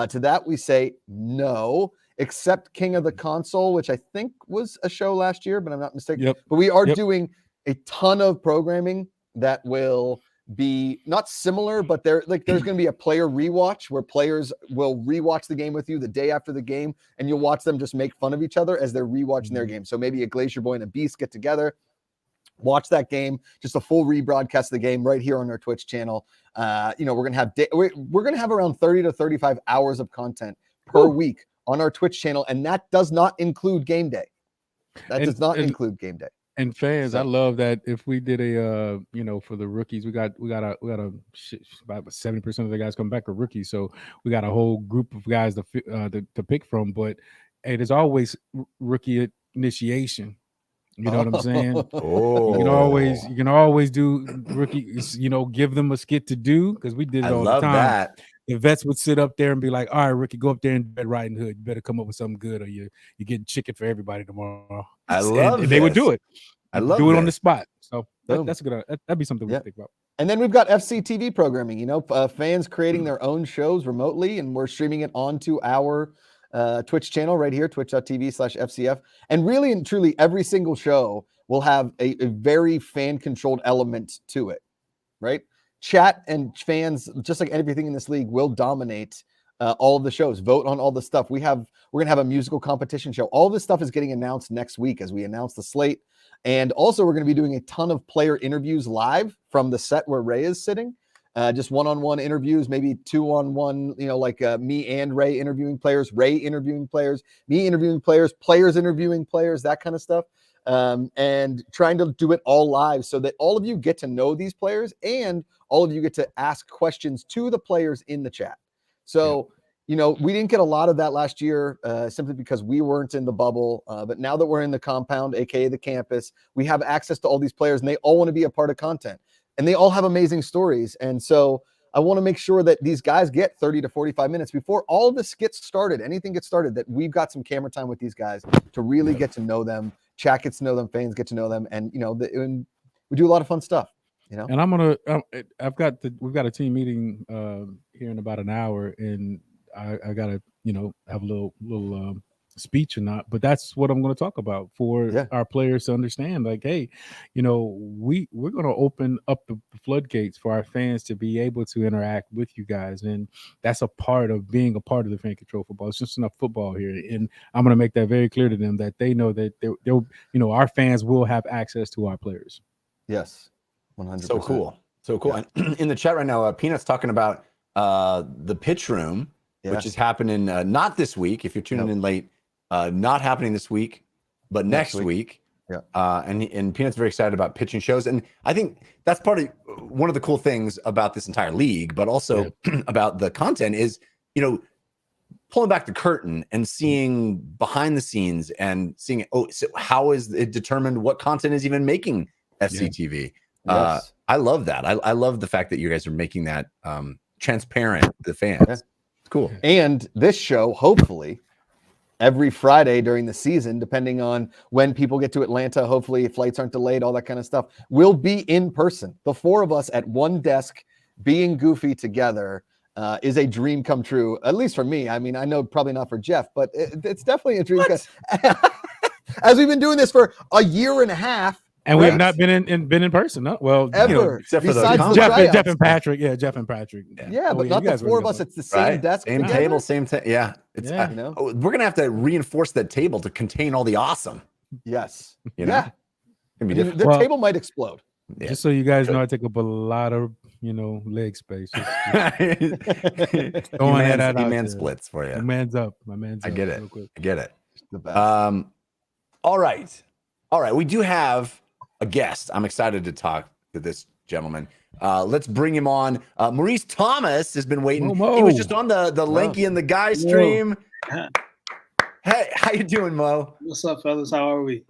To that we say no, except King of the Console, which I think was a show last year, but I'm not mistaken. But we are doing a ton of programming that will be not similar, but there's going to be a player rewatch where players will rewatch the game with you the day after the game, and you'll watch them just make fun of each other as they're rewatching their game. So maybe a Glacier Boy and a Beast get together, watch that game, just a full rebroadcast of the game right here on our Twitch channel. We're going to have around 30 to 35 hours of content per week on our Twitch channel, and that does not include game day. That does not include game day. And fans, I love that if we did a, for the rookies, we got about 70% of the guys come back are rookies. So we got a whole group of guys to pick from. But hey, there's always rookie, initiation. You know what I'm saying? Oh, You can always do rookies, give them a skit to do, because we did it I all love the time. that. The vets would sit up there and be like, all right, rookie, go up there and do Red Riding Hood. You better come up with something good, or you're getting chicken for everybody tomorrow. I love and they would do it. I love do it this. on the spot. So Boom. that's good. That'd be something we could think about. And then we've got FCTV programming, fans creating their own shows remotely, and we're streaming it onto our Twitch channel right here, twitch.tv/FCF. And really and truly, every single show will have a very fan-controlled element to it, right? Chat and fans, just like everything in this league, will dominate all of the shows. Vote on all the stuff. We're gonna have a musical competition show. All this stuff is getting announced next week as we announce the slate. And also, we're going to be doing a ton of player interviews live from the set where Ray is sitting. Just one-on-one interviews, maybe two-on-one, like me and Ray interviewing players, Ray interviewing players, me interviewing players, players interviewing players, that kind of stuff. And trying to do it all live so that all of you get to know these players and all of you get to ask questions to the players in the chat. So, we didn't get a lot of that last year simply because we weren't in the bubble. But now that we're in the compound, aka the campus, we have access to all these players, and they all want to be a part of content, and they all have amazing stories. And so I want to make sure that these guys get 30 to 45 minutes before all of this gets started, anything gets started, that we've got some camera time with these guys to really get to know them. Chat gets to know them, fans get to know them, and and we do a lot of fun stuff. And we've got a team meeting here in about an hour, and I gotta have a little speech or not, but that's what I'm going to talk about for our players to understand. Like, hey, we're going to open up the floodgates for our fans to be able to interact with you guys, and that's a part of being a part of the Fan Control Football. It's just enough football here, and I'm going to make that very clear to them that they know that our fans will have access to our players. Yes, 100%. So cool. And in the chat right now, Peanut's talking about the pitch room, which is happening not this week. If you're tuning in late, not happening this week, but next week. Yeah. And Peanut's very excited about pitching shows, and I think that's part of one of the cool things about this entire league, but also about the content is, pulling back the curtain and seeing behind the scenes and seeing, so how is it determined what content is even making FCTV? Yes. I love that. I love the fact that you guys are making that transparent to the fans. Yeah. It's cool. And this show, hopefully, every Friday during the season, depending on when people get to Atlanta, hopefully flights aren't delayed, all that kind of stuff, will be in person. The four of us at one desk being goofy together is a dream come true, at least for me. I mean, I know probably not for Jeff, but it's definitely a dream. As we've been doing this for a year and a half. And we have not been in person, no? Well, ever, except for Jeff and Patrick. Yeah, Jeff and Patrick. Yeah, but not the four of us. It's the same desk, same together. table, same yeah. It's we're gonna have to reinforce that table to contain all the awesome. Yes, Gonna be different. The table might explode. Yeah. Just so you guys know, I take up a lot of leg space. Throwing that man splits for you. My man's up. I get it. I get it. The best. All right. We do have a guest. I'm excited to talk to this gentleman. Let's bring him on. Maurice Thomas has been waiting. Mo. He was just on the Lanky and the Guy stream. Hey, how you doing, Mo? What's up, fellas? How are we?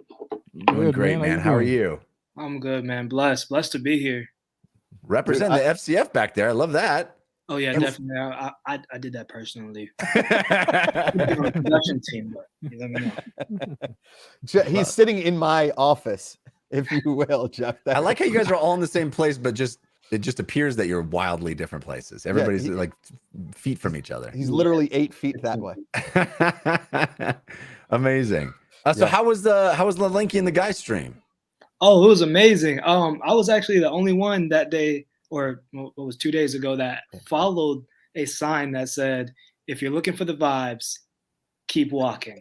Doing great, man. How are you? I'm good, man. Blessed to be here. Represent the FCF back there. I love that. Oh yeah, definitely. I did that personally. Production team, but you let me know. He's sitting in my office, if you will, Jeff. I like how you guys are all in the same place, but it just appears that you're wildly different places. Everybody's like feet from each other. He's literally 8 feet that way. Amazing. So how was the Lanky and the Guy stream? Oh, it was amazing. I was actually the only one that day, or it was 2 days ago, that followed a sign that said, "If you're looking for the vibes, keep walking."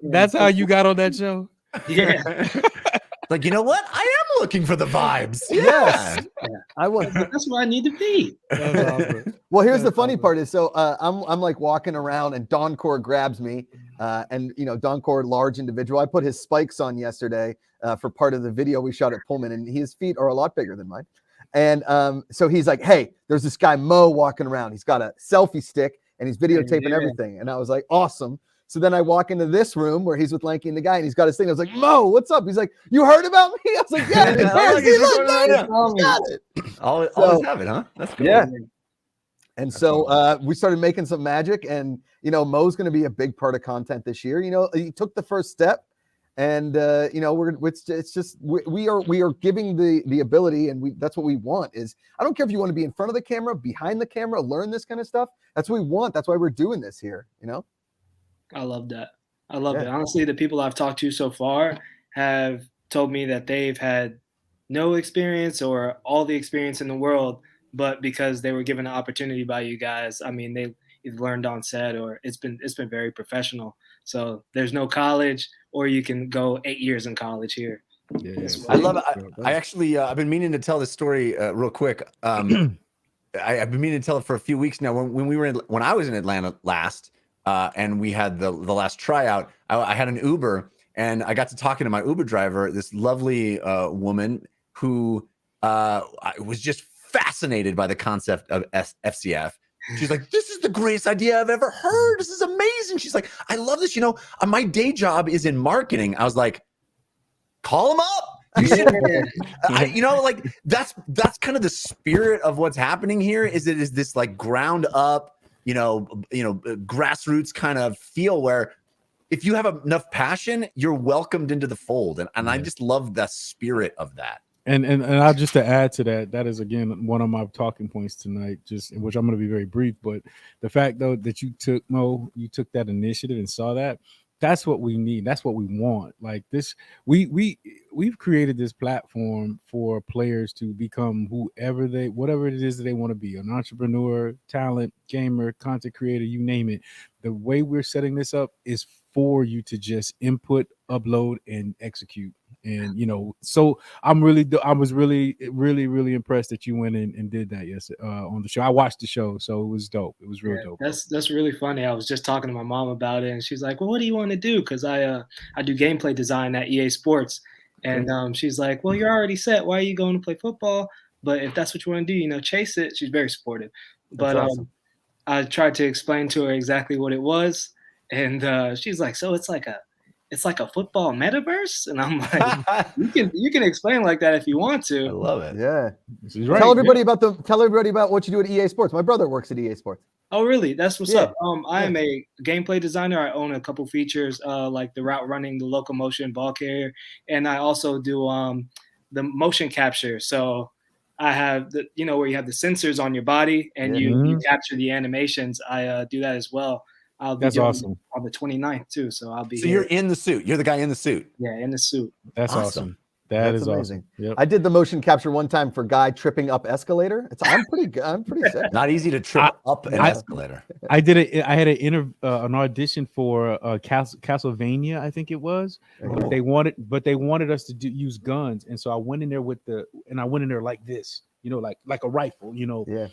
That's how you got on that show? Yeah. Like, you know what? I am looking for the vibes. Yes. I was. That's where I need to be. Awesome. Well, here's the funny part is, so I'm like walking around and Doncor grabs me, and Doncor, large individual. I put his spikes on yesterday for part of the video we shot at Pullman, and his feet are a lot bigger than mine. And so he's like, "Hey, there's this guy Mo walking around. He's got a selfie stick and he's videotaping everything." And I was like, "Awesome." So then I walk into this room where he's with Lanky and the guy, and he's got his thing. I was like, Mo, what's up? He's like, you heard about me? I was like, yeah. Always have it, huh? That's cool. Yeah. And so we started making some magic, and Mo's going to be a big part of content this year. He took the first step, and it's just we are giving the ability, and that's what we want. Is I don't care if you want to be in front of the camera, behind the camera, learn this kind of stuff. That's what we want. That's why we're doing this here. I love that. I love it. Honestly, the people I've talked to so far have told me that they've had no experience or all the experience in the world, but because they were given an opportunity by you guys, I mean, they either learned on set or it's been very professional. So there's no college, or you can go 8 years in college here. Yeah. I love it. I actually, I've been meaning to tell this story real quick. I've been meaning to tell it for a few weeks now. When I was in Atlanta last, and we had the last tryout, I had an Uber, and I got to talking to my Uber driver, this lovely woman who was just fascinated by the concept of FCF. She's like, this is the greatest idea I've ever heard. This is amazing. She's like, I love this. My day job is in marketing. I was like, call him up. You should, that's kind of the spirit of what's happening here. Is this like ground up, grassroots kind of feel where if you have enough passion, you're welcomed into the fold. And I just love the spirit of that. And I'll just to add to that, that is again one of my talking points tonight, which I'm going to be very brief. But the fact though that you took that initiative and saw that, that's what we need. That's what we want. Like this, we've created this platform for players to become whatever it is that they want to be, an entrepreneur, talent, gamer, content creator, you name it. The way we're setting this up is for you to just input, upload, and execute. And so I was really impressed that you went in and did that on the show. I watched the show, so it was dope. It was real dope. That's really funny. I was just talking to my mom about it, and she's like, "Well, what do you want to do?" Because I do gameplay design at EA Sports, and she's like, "Well, you're already set. Why are you going to play football? But if that's what you want to do, chase it." She's very supportive. But awesome. I tried to explain to her exactly what it was, and she's like, "So it's like a football metaverse?" And I'm like, you can explain like that if you want to. I love it. Yeah. Right. Tell everybody about what you do at EA Sports. My brother works at EA Sports. Oh, really? That's what's up. I am a gameplay designer. I own a couple features like the route running, the locomotion, ball carrier, and I also do the motion capture. So I have where you have the sensors on your body and you capture the animations. I do that as well. I'll be doing awesome on the 29th too. So I'll be. So you're in the suit. You're the guy in the suit. Yeah, in the suit. That's awesome. That's amazing. Awesome. Yep. I did the motion capture one time for Guy tripping up escalator. I'm pretty sick. Not easy to trip up an escalator. I did it. I had an audition for Castlevania, I think it was. But they wanted us to use guns, and so I went in there like this, like a rifle, Yeah.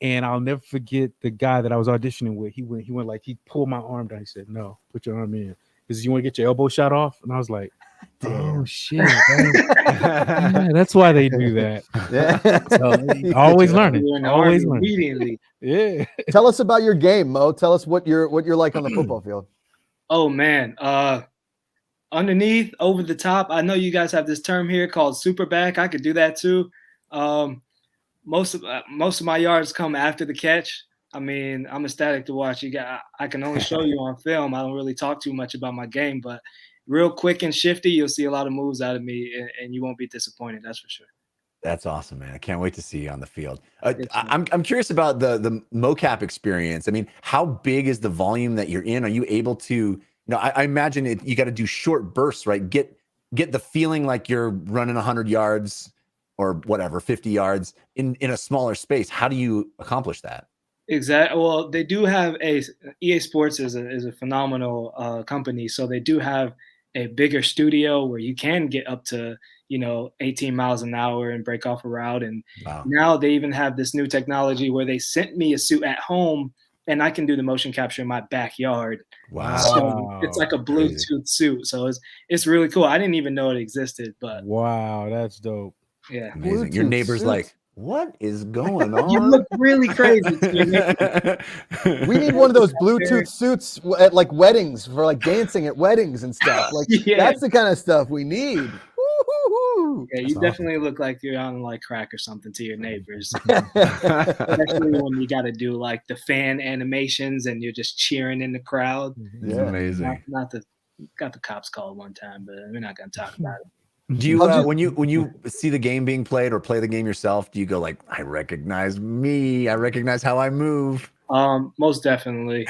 And I'll never forget the guy that I was auditioning with. He pulled my arm down. He said, "No, put your arm in. Because you want to get your elbow shot off." And I was like, "Oh shit, yeah, that's why they do that." Yeah. So, always learning. Always learning. Immediately. Yeah. Tell us about your game, Mo. Tell us what you're like on the football field. Oh man. Underneath, over the top. I know you guys have this term here called super back. I could do that too. Most of my yards come after the catch. I mean, I'm ecstatic to watch. I can only show you on film. I don't really talk too much about my game, but real quick and shifty, you'll see a lot of moves out of me, and you won't be disappointed. That's for sure. That's awesome, man. I can't wait to see you on the field. I'm curious about the mocap experience. I mean, how big is the volume that you're in? Are you able to? I imagine you got to do short bursts, right? Get the feeling like you're running 100 yards. Or whatever, 50 yards in a smaller space. How do you accomplish that? Exactly. Well, they do have EA Sports is a phenomenal company. So they do have a bigger studio where you can get up to, 18 miles an hour and break off a route. And now they even have this new technology where they sent me a suit at home and I can do the motion capture in my backyard. Wow. So it's like a Bluetooth suit. So it's really cool. I didn't even know it existed, but wow, that's dope. Yeah. Amazing. Your neighbor's like, What is going on? You look really crazy. We need one of those Bluetooth suits at like weddings for like dancing at weddings and stuff. Like that's the kind of stuff we need. Woo-hoo-hoo. Yeah, you definitely look like you're on like crack or something to your neighbors. Especially when you got to do like the fan animations and you're just cheering in the crowd. It's amazing. Got the cops called one time, but we're not gonna talk about it. Do you when you see the game being played or play the game yourself, do you go like, I recognize me, I recognize how I move? Most definitely.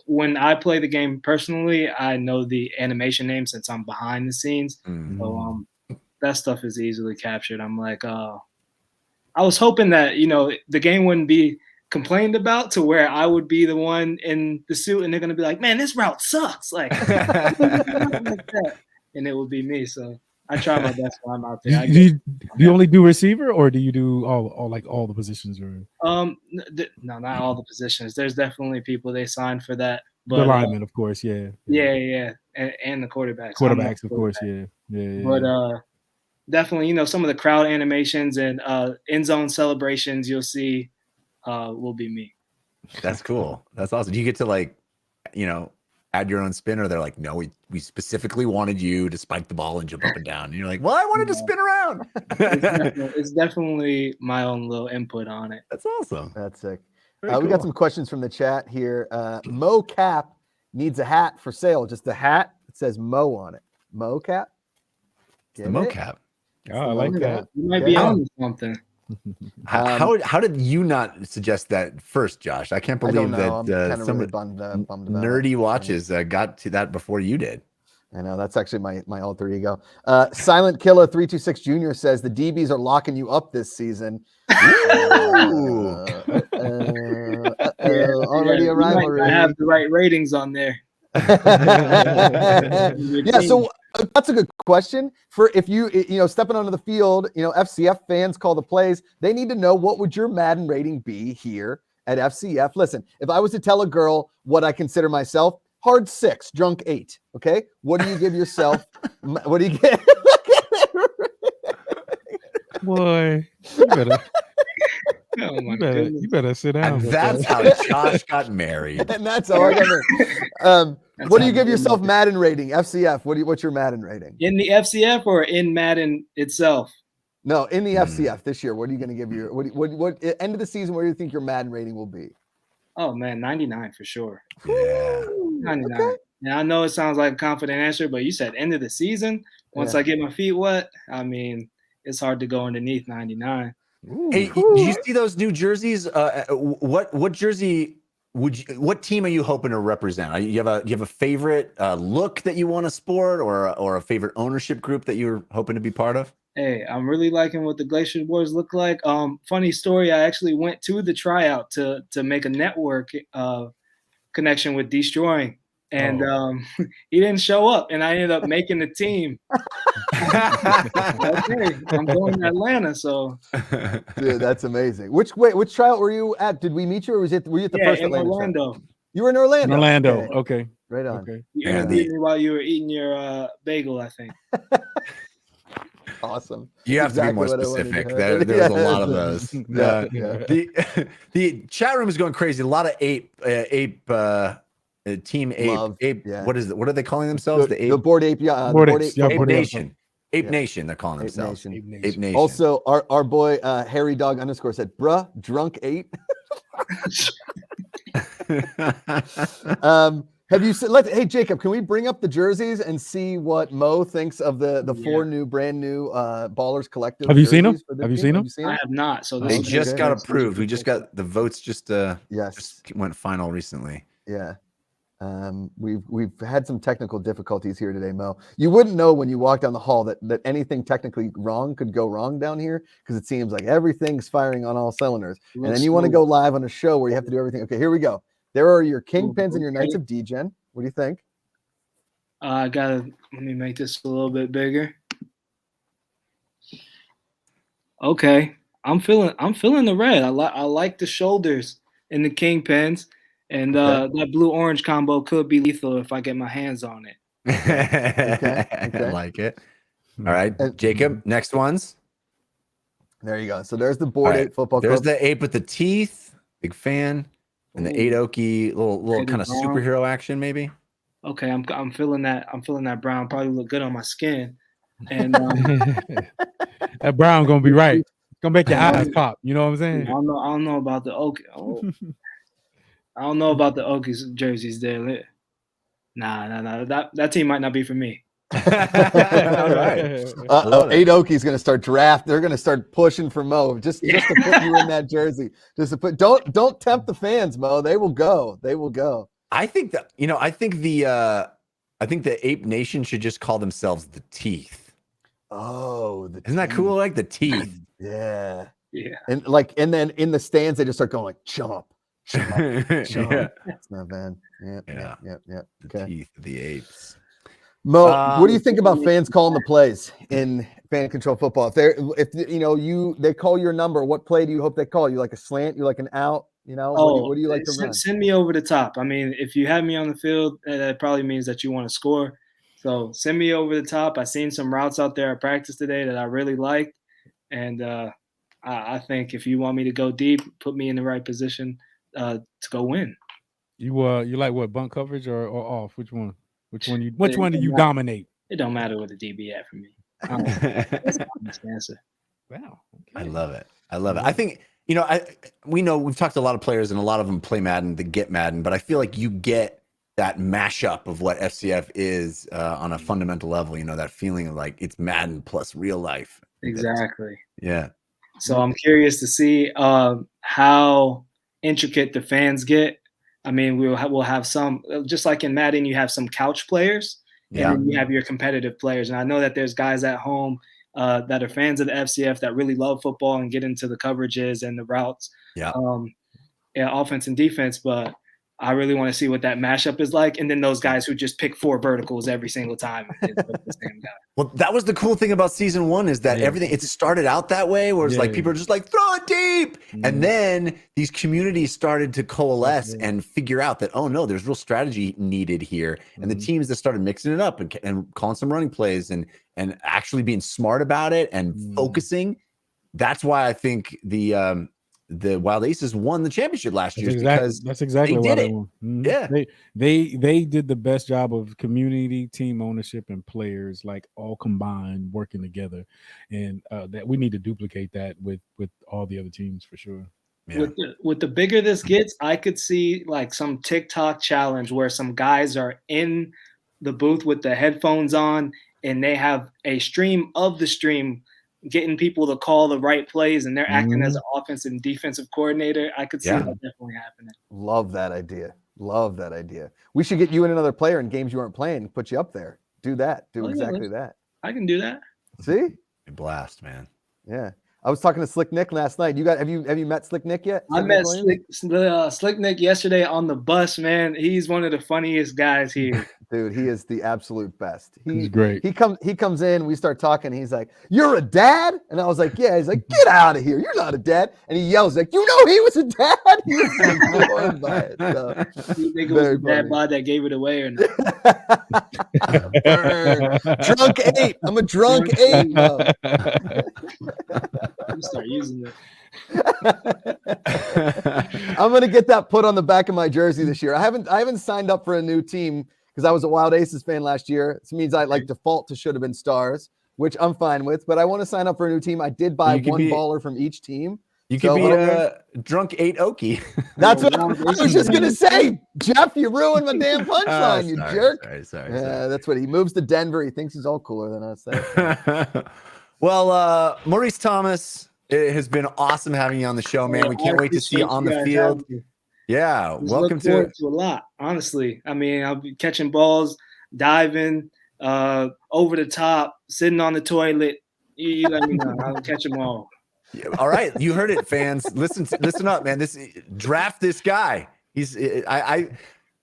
When I play the game personally, I know the animation name since I'm behind the scenes. So that stuff is easily captured. I'm like, I was hoping that the game wouldn't be complained about to where I would be the one in the suit and they're gonna be like, man, this route sucks. Like, like that. And it would be me. So I try my best when I'm out there. Do you only do receiver, or do you do all the positions? Or no, not all the positions. There's definitely people they signed for that. But, the linemen, of course, yeah, and the quarterbacks. Quarterbacks, of course, yeah. But definitely, some of the crowd animations and end zone celebrations you'll see will be me. That's cool. That's awesome. Do you get to add your own spin, or they're like, no, we specifically wanted you to spike the ball and jump up and down, and you're like, well, I wanted to spin around. It's definitely my own little input on it. That's awesome. That's sick. We got some questions from the chat here. Mo Cap needs a hat for sale. Just a hat. It says Mo on it. Mo Cap. The Mo Cap. Oh, I like that. You might be on something. How did you not suggest that first, Josh? I can't believe that some really bummed nerdy watches got to that before you did. I know, that's actually my alter ego. Silent Killer 326 Jr. says the DBs are locking you up this season. Already a rivalry. I have the right ratings on there. Yeah, so that's a good question. For if you stepping onto the field, FCF fans call the plays. They need to know, what would your Madden rating be here at FCF? Listen, if I was to tell a girl what I consider myself, hard 6, drunk 8. Okay, what do you give yourself? What do you get? Boy, you better sit down. And that's how Josh got married. And that's how I got married. What do you give yourself Madden rating? FCF. What's your Madden rating? In the FCF or in Madden itself? No, in the FCF this year. What are you going to give your what end of the season? Where do you think your Madden rating will be? Oh man, 99 for sure. Yeah, 99. Okay. Now I know it sounds like a confident answer, but you said end of the season. Once I get my feet wet, I mean, it's hard to go underneath 99. Hey, did you see those new jerseys? What jersey what team are you hoping to represent? You have a favorite look that you want to sport, or a favorite ownership group that you're hoping to be part of? Hey, I'm really liking what the Glacier Boys look like. Funny story, I actually went to the tryout to make a network connection with Destroying. And he didn't show up, and I ended up making the team. Okay, I'm going to Atlanta, so. Dude, that's amazing. Which tryout were you at? Did we meet you, or were you at the first Atlanta Orlando? Tryout? You were in Orlando. Okay. Right on. Okay. You interviewed me while you were eating your bagel, I think. Awesome. You have to be more specific. There's a lot of those. The chat room is going crazy. A lot of ape. Team Ape. Love, Ape. yeah. What is it? What are they calling themselves? The Board Ape. Yeah. Board Board Apes, Ape. yeah, Ape Board Nation. Ape Yeah. Nation. They're calling themselves. Nation. Ape Nation. Also, our boy Harry Dog _ said, "Bruh, drunk 8." Have you seen? Hey Jacob, can we bring up the jerseys and see what Mo thinks of the four brand new Ballerz Collective? Have you seen them? jerseys for this Have you team? seen them? I have not. So They this just got approved. We just got the votes. Just went final recently. Yeah. We've had some technical difficulties here today, Mo. You wouldn't know when you walk down the hall that anything technically wrong could go wrong down here, because it seems like everything's firing on all cylinders. And then you want to go live on a show where you have to do everything. Okay, here we go. There are your Kingpins and your Knights of Degen. What do you think? let me make this a little bit bigger. Okay, I'm feeling the red. I like the shoulders in the Kingpins, and that blue-orange combo could be lethal if I get my hands on it. Okay. I like it. All right, Jacob. Next ones. There you go. So there's the Board All right. 8 Football There's Club. the ape with the teeth. Big fan. And the 8 Okie, little kind of superhero action, maybe. Okay, I'm feeling that. I'm feeling that brown. Probably look good on my skin. And that brown gonna be right. It's gonna make your eyes pop. You know what I'm saying? I don't know about the Okie. Oh, I don't know about the Okies jerseys there. Nah. That team might not be for me. All right. 8 Okie's going to start draft. They're going to start pushing for Mo just to put you in that jersey. Just to put. Don't tempt the fans, Mo. They will go. They will go. I think that I think the Ape Nation should just call themselves the Teeth. Oh, isn't that cool? Like the Teeth. Yeah. Yeah. And then in the stands they just start going like chomp. Yeah. That's not bad. Yeah. The Teeth of the Apes. Mo, what do you think about fans calling the plays in fan control football? If they call your number, what play do you hope they call? You like a slant? You like an out? What do you like to run? Send me over the top. I mean, if you have me on the field, that probably means that you want to score. So send me over the top. I seen some routes out there at practice today that I really liked, and I think if you want me to go deep, put me in the right position to go win. You like what, bunt coverage or off? Which one? Which one do you dominate? It don't matter what the DB at for me. That's the honest answer. Wow. Okay. I love it. I think we've talked to a lot of players and a lot of them play Madden, they get Madden, but I feel like you get that mashup of what FCF is on a fundamental level. That feeling of like it's Madden plus real life. Exactly. Yeah. So I'm curious to see how intricate the fans get. I mean, we'll have some, just like in Madden, you have some couch players, and then you have your competitive players. And I know that there's guys at home that are fans of the FCF that really love football and get into the coverages and the routes, offense and defense. But I really want to see what that mashup is like. And then those guys who just pick 4 verticals every single time. The same guy. Well, that was the cool thing about season 1 is that everything, it started out that way where it's like people are just like, throw it deep. And then these communities started to coalesce and figure out that, oh no, there's real strategy needed here. And the teams that started mixing it up and calling some running plays and actually being smart about it and focusing. That's why I think the Wild Aces won the championship last year because that's exactly they why did they it. won. Yeah, they did the best job of community, team ownership, and players like all combined working together, and that we need to duplicate that with all the other teams for sure. Yeah. With the bigger this gets, I could see like some TikTok challenge where some guys are in the booth with the headphones on and they have a stream of the stream getting people to call the right plays, and they're acting as an offensive and defensive coordinator. I could see that definitely happening. Love that idea. We should get you and another player in games you aren't playing, put you up there. Do that. Exactly that. I can do that. See? Blast, man. Yeah. I was talking to Slick Nick last night. Have you met Slick Nick yet? I met Slick Nick yesterday on the bus, man. He's one of the funniest guys here. Dude, he is the absolute best. He's great. He comes in, we start talking, he's like, "You're a dad?" And I was like, "Yeah." He's like, "Get out of here. You're not a dad." And he yells like, "You know he was a dad?" He was like, blown by it. So, you think it was the dad bod that gave it away or not? Drunk 8. I'm a drunk 8. No. You start using it. I'm gonna get that put on the back of my jersey this year. I haven't signed up for a new team because I was a Wild Aces fan last year. This means I like default to should have been Stars, which I'm fine with. But I want to sign up for a new team. I did buy one baller from each team. You could be a drunk 8 Okie. That's what I was just gonna say. Jeff, you ruined my damn punchline, you jerk. Sorry. That's what he moves to Denver. He thinks he's all cooler than us. Well, Maurice Thomas, it has been awesome having you on the show, man. We can't wait to see you on the field. Yeah, welcome to it. A lot, honestly. I mean, I'll be catching balls, diving, over the top, sitting on the toilet. You let me know. I'll catch them all. Yeah, all right, you heard it, fans. Listen up, man. Draft this guy.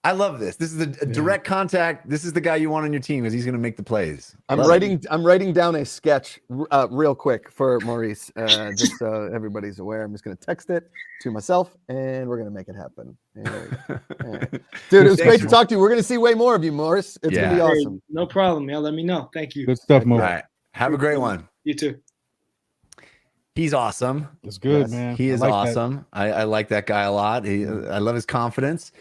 I love this. This is a direct contact. This is the guy you want on your team because he's going to make the plays. I'm writing down a sketch real quick for Maurice, just so everybody's aware. I'm just going to text it to myself, and we're going to make it happen. Yeah. Dude, it was great to talk to you. We're going to see way more of you, Maurice. It's going to be awesome. Hey, no problem, man. Let me know. Thank you. Good stuff, Mo. All right. Have a great one. You too. He's awesome. It's good, Yes, man. He I is like that. awesome. I like that guy a lot. I love his confidence.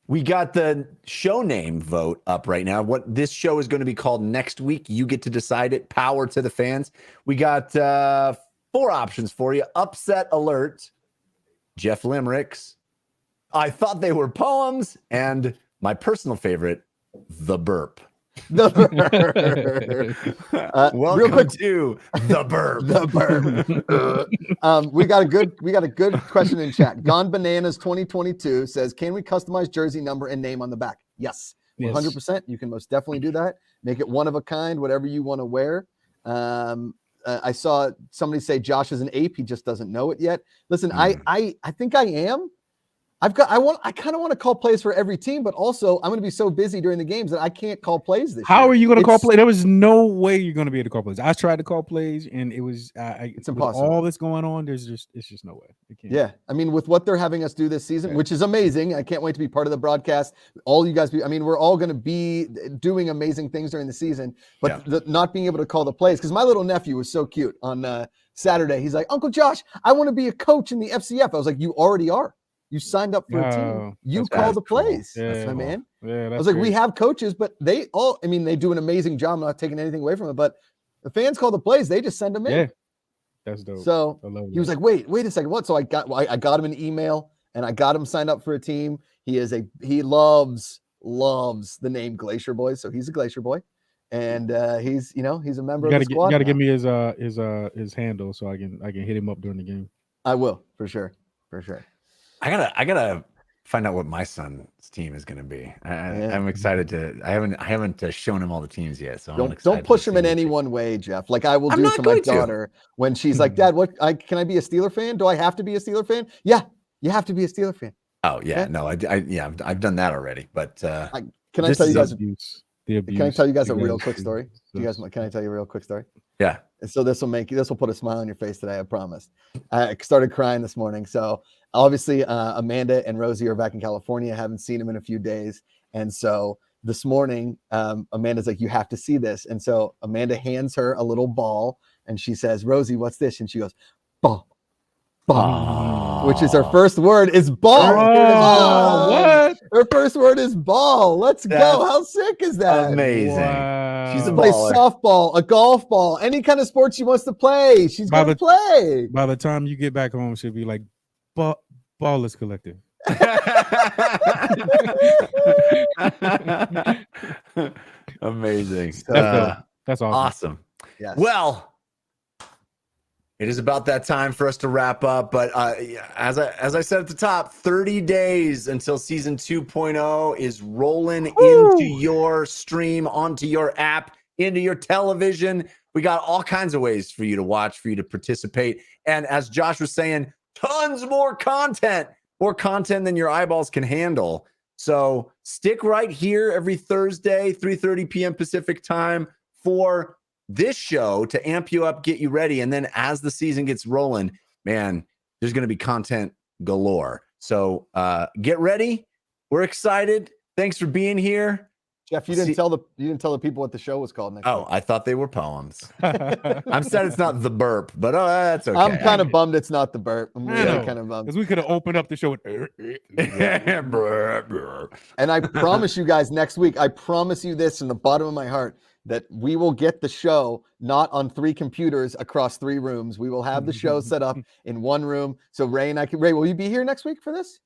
We got the show name vote up right now. What this show is going to be called next week. You get to decide it. Power to the fans. We got 4 options for you. Upset Alert, Jeff Limericks, I Thought They Were Poems, and my personal favorite, The Burp. The Welcome real quick, to The Burp. the burp. We got a good question in chat. Gone Bananas 2022 says, "Can we customize jersey number and name on the back?" Yes, 100%. You can most definitely do that. Make it one of a kind, whatever you want to wear. I saw somebody say Josh is an ape. He just doesn't know it yet. Listen, I think I am. I kind of want to call plays for every team, but also I'm going to be so busy during the games that I can't call plays this year. How are you going to call plays? There was no way you're going to be able to call plays. I tried to call plays, and it was it's impossible. All that's going on, it's just no way. Yeah, I mean, with what they're having us do this season, which is amazing. I can't wait to be part of the broadcast. All you guys, we're all going to be doing amazing things during the season, but not being able to call the plays, because my little nephew was so cute on Saturday. He's like, "Uncle Josh, I want to be a coach in the FCF." I was like, "You already are. You signed up for a team. You call the plays." Cool. That's my man. Yeah, I was like, we have coaches, but they do an amazing job. I'm not taking anything away from it, but the fans call the plays. They just send them in. Yeah, that's dope. So he was like, wait a second. What? So I got him an email and I got him signed up for a team. He loves the name Glacier Boys. So he's a Glacier Boy. And he's a member of the squad. You got to give me his handle so I can hit him up during the game. I will, for sure. I gotta find out what my son's team is gonna be. I'm excited to. I haven't shown him all the teams yet, so don't push him in any one way, Jeff. Like I will do to my daughter when she's like, "Dad, can I be a Steeler fan? Do I have to be a Steeler fan?" Yeah, you have to be a Steeler fan. Oh yeah, no, I've done that already. But can I tell you guys the abuse? Can I tell you guys a real quick story? Can I tell you a real quick story? Yeah. So this will put a smile on your face today, I promise. I started crying this morning. So obviously Amanda and Rosie are back in California. I haven't seen them in a few days. And so this morning, Amanda's like, "You have to see this." And so Amanda hands her a little ball and she says, "Rosie, what's this?" And she goes, "Ball." Ball, which is her first word is ball. Oh, what? Her first word is ball. Let's go. How sick is that? Amazing. Wow. She's a play baller. Softball, a golf ball, any kind of sport she wants to play. She's going to play. By the time you get back home, she'll be like, Ballerz Collective. Amazing. That's awesome. Yes. Well, it is about that time for us to wrap up. But as I said at the top, 30 days until season 2.0 is rolling into your stream, onto your app, into your television. We got all kinds of ways for you to watch, for you to participate. And as Josh was saying, tons more content than your eyeballs can handle. So stick right here every Thursday, 3:30 p.m. Pacific time for this show to amp you up, get you ready. And then as the season gets rolling, man, there's going to be content galore. So get ready. We're excited. Thanks for being here. Jeff, you didn't tell the people what the show was called next week. I thought they were poems. I'm sad it's not The Burp, but that's okay. I'm kind of bummed it's not The Burp. I'm really kind of bummed. Because we could have opened up the show with And I promise you guys next week, I promise you this from the bottom of my heart, that we will get the show not on 3 computers across 3 rooms. We will have the show set up in one room. So Ray, will you be here next week for this?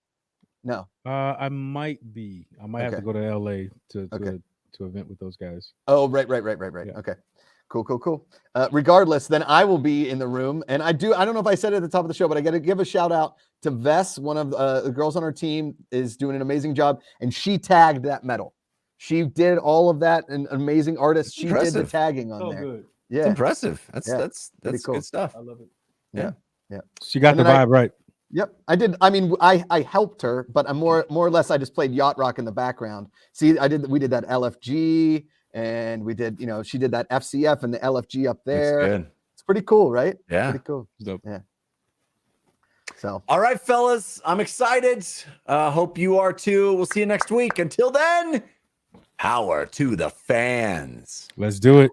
No. I might be. I might have to go to LA to event with those guys. Oh, right. Yeah. Okay. Cool. Regardless, then I will be in the room. And I don't know if I said it at the top of the show, but I got to give a shout out to Vess. One of the girls on our team is doing an amazing job. And she tagged that medal. She did all of that. An amazing artist. She did the tagging on there. Good. Yeah. It's impressive. That's cool. Good stuff. I love it. Yeah. She got the vibe right. Yep, I did. I mean, I helped her, but I'm more or less I just played yacht rock in the background. See, we did that LFG, and we did, she did that FCF and the LFG up there. Good. It's pretty cool, right? Yeah, pretty cool. Dope. Yeah. So, all right, fellas, I'm excited. Hope you are too. We'll see you next week. Until then, power to the fans. Let's do it.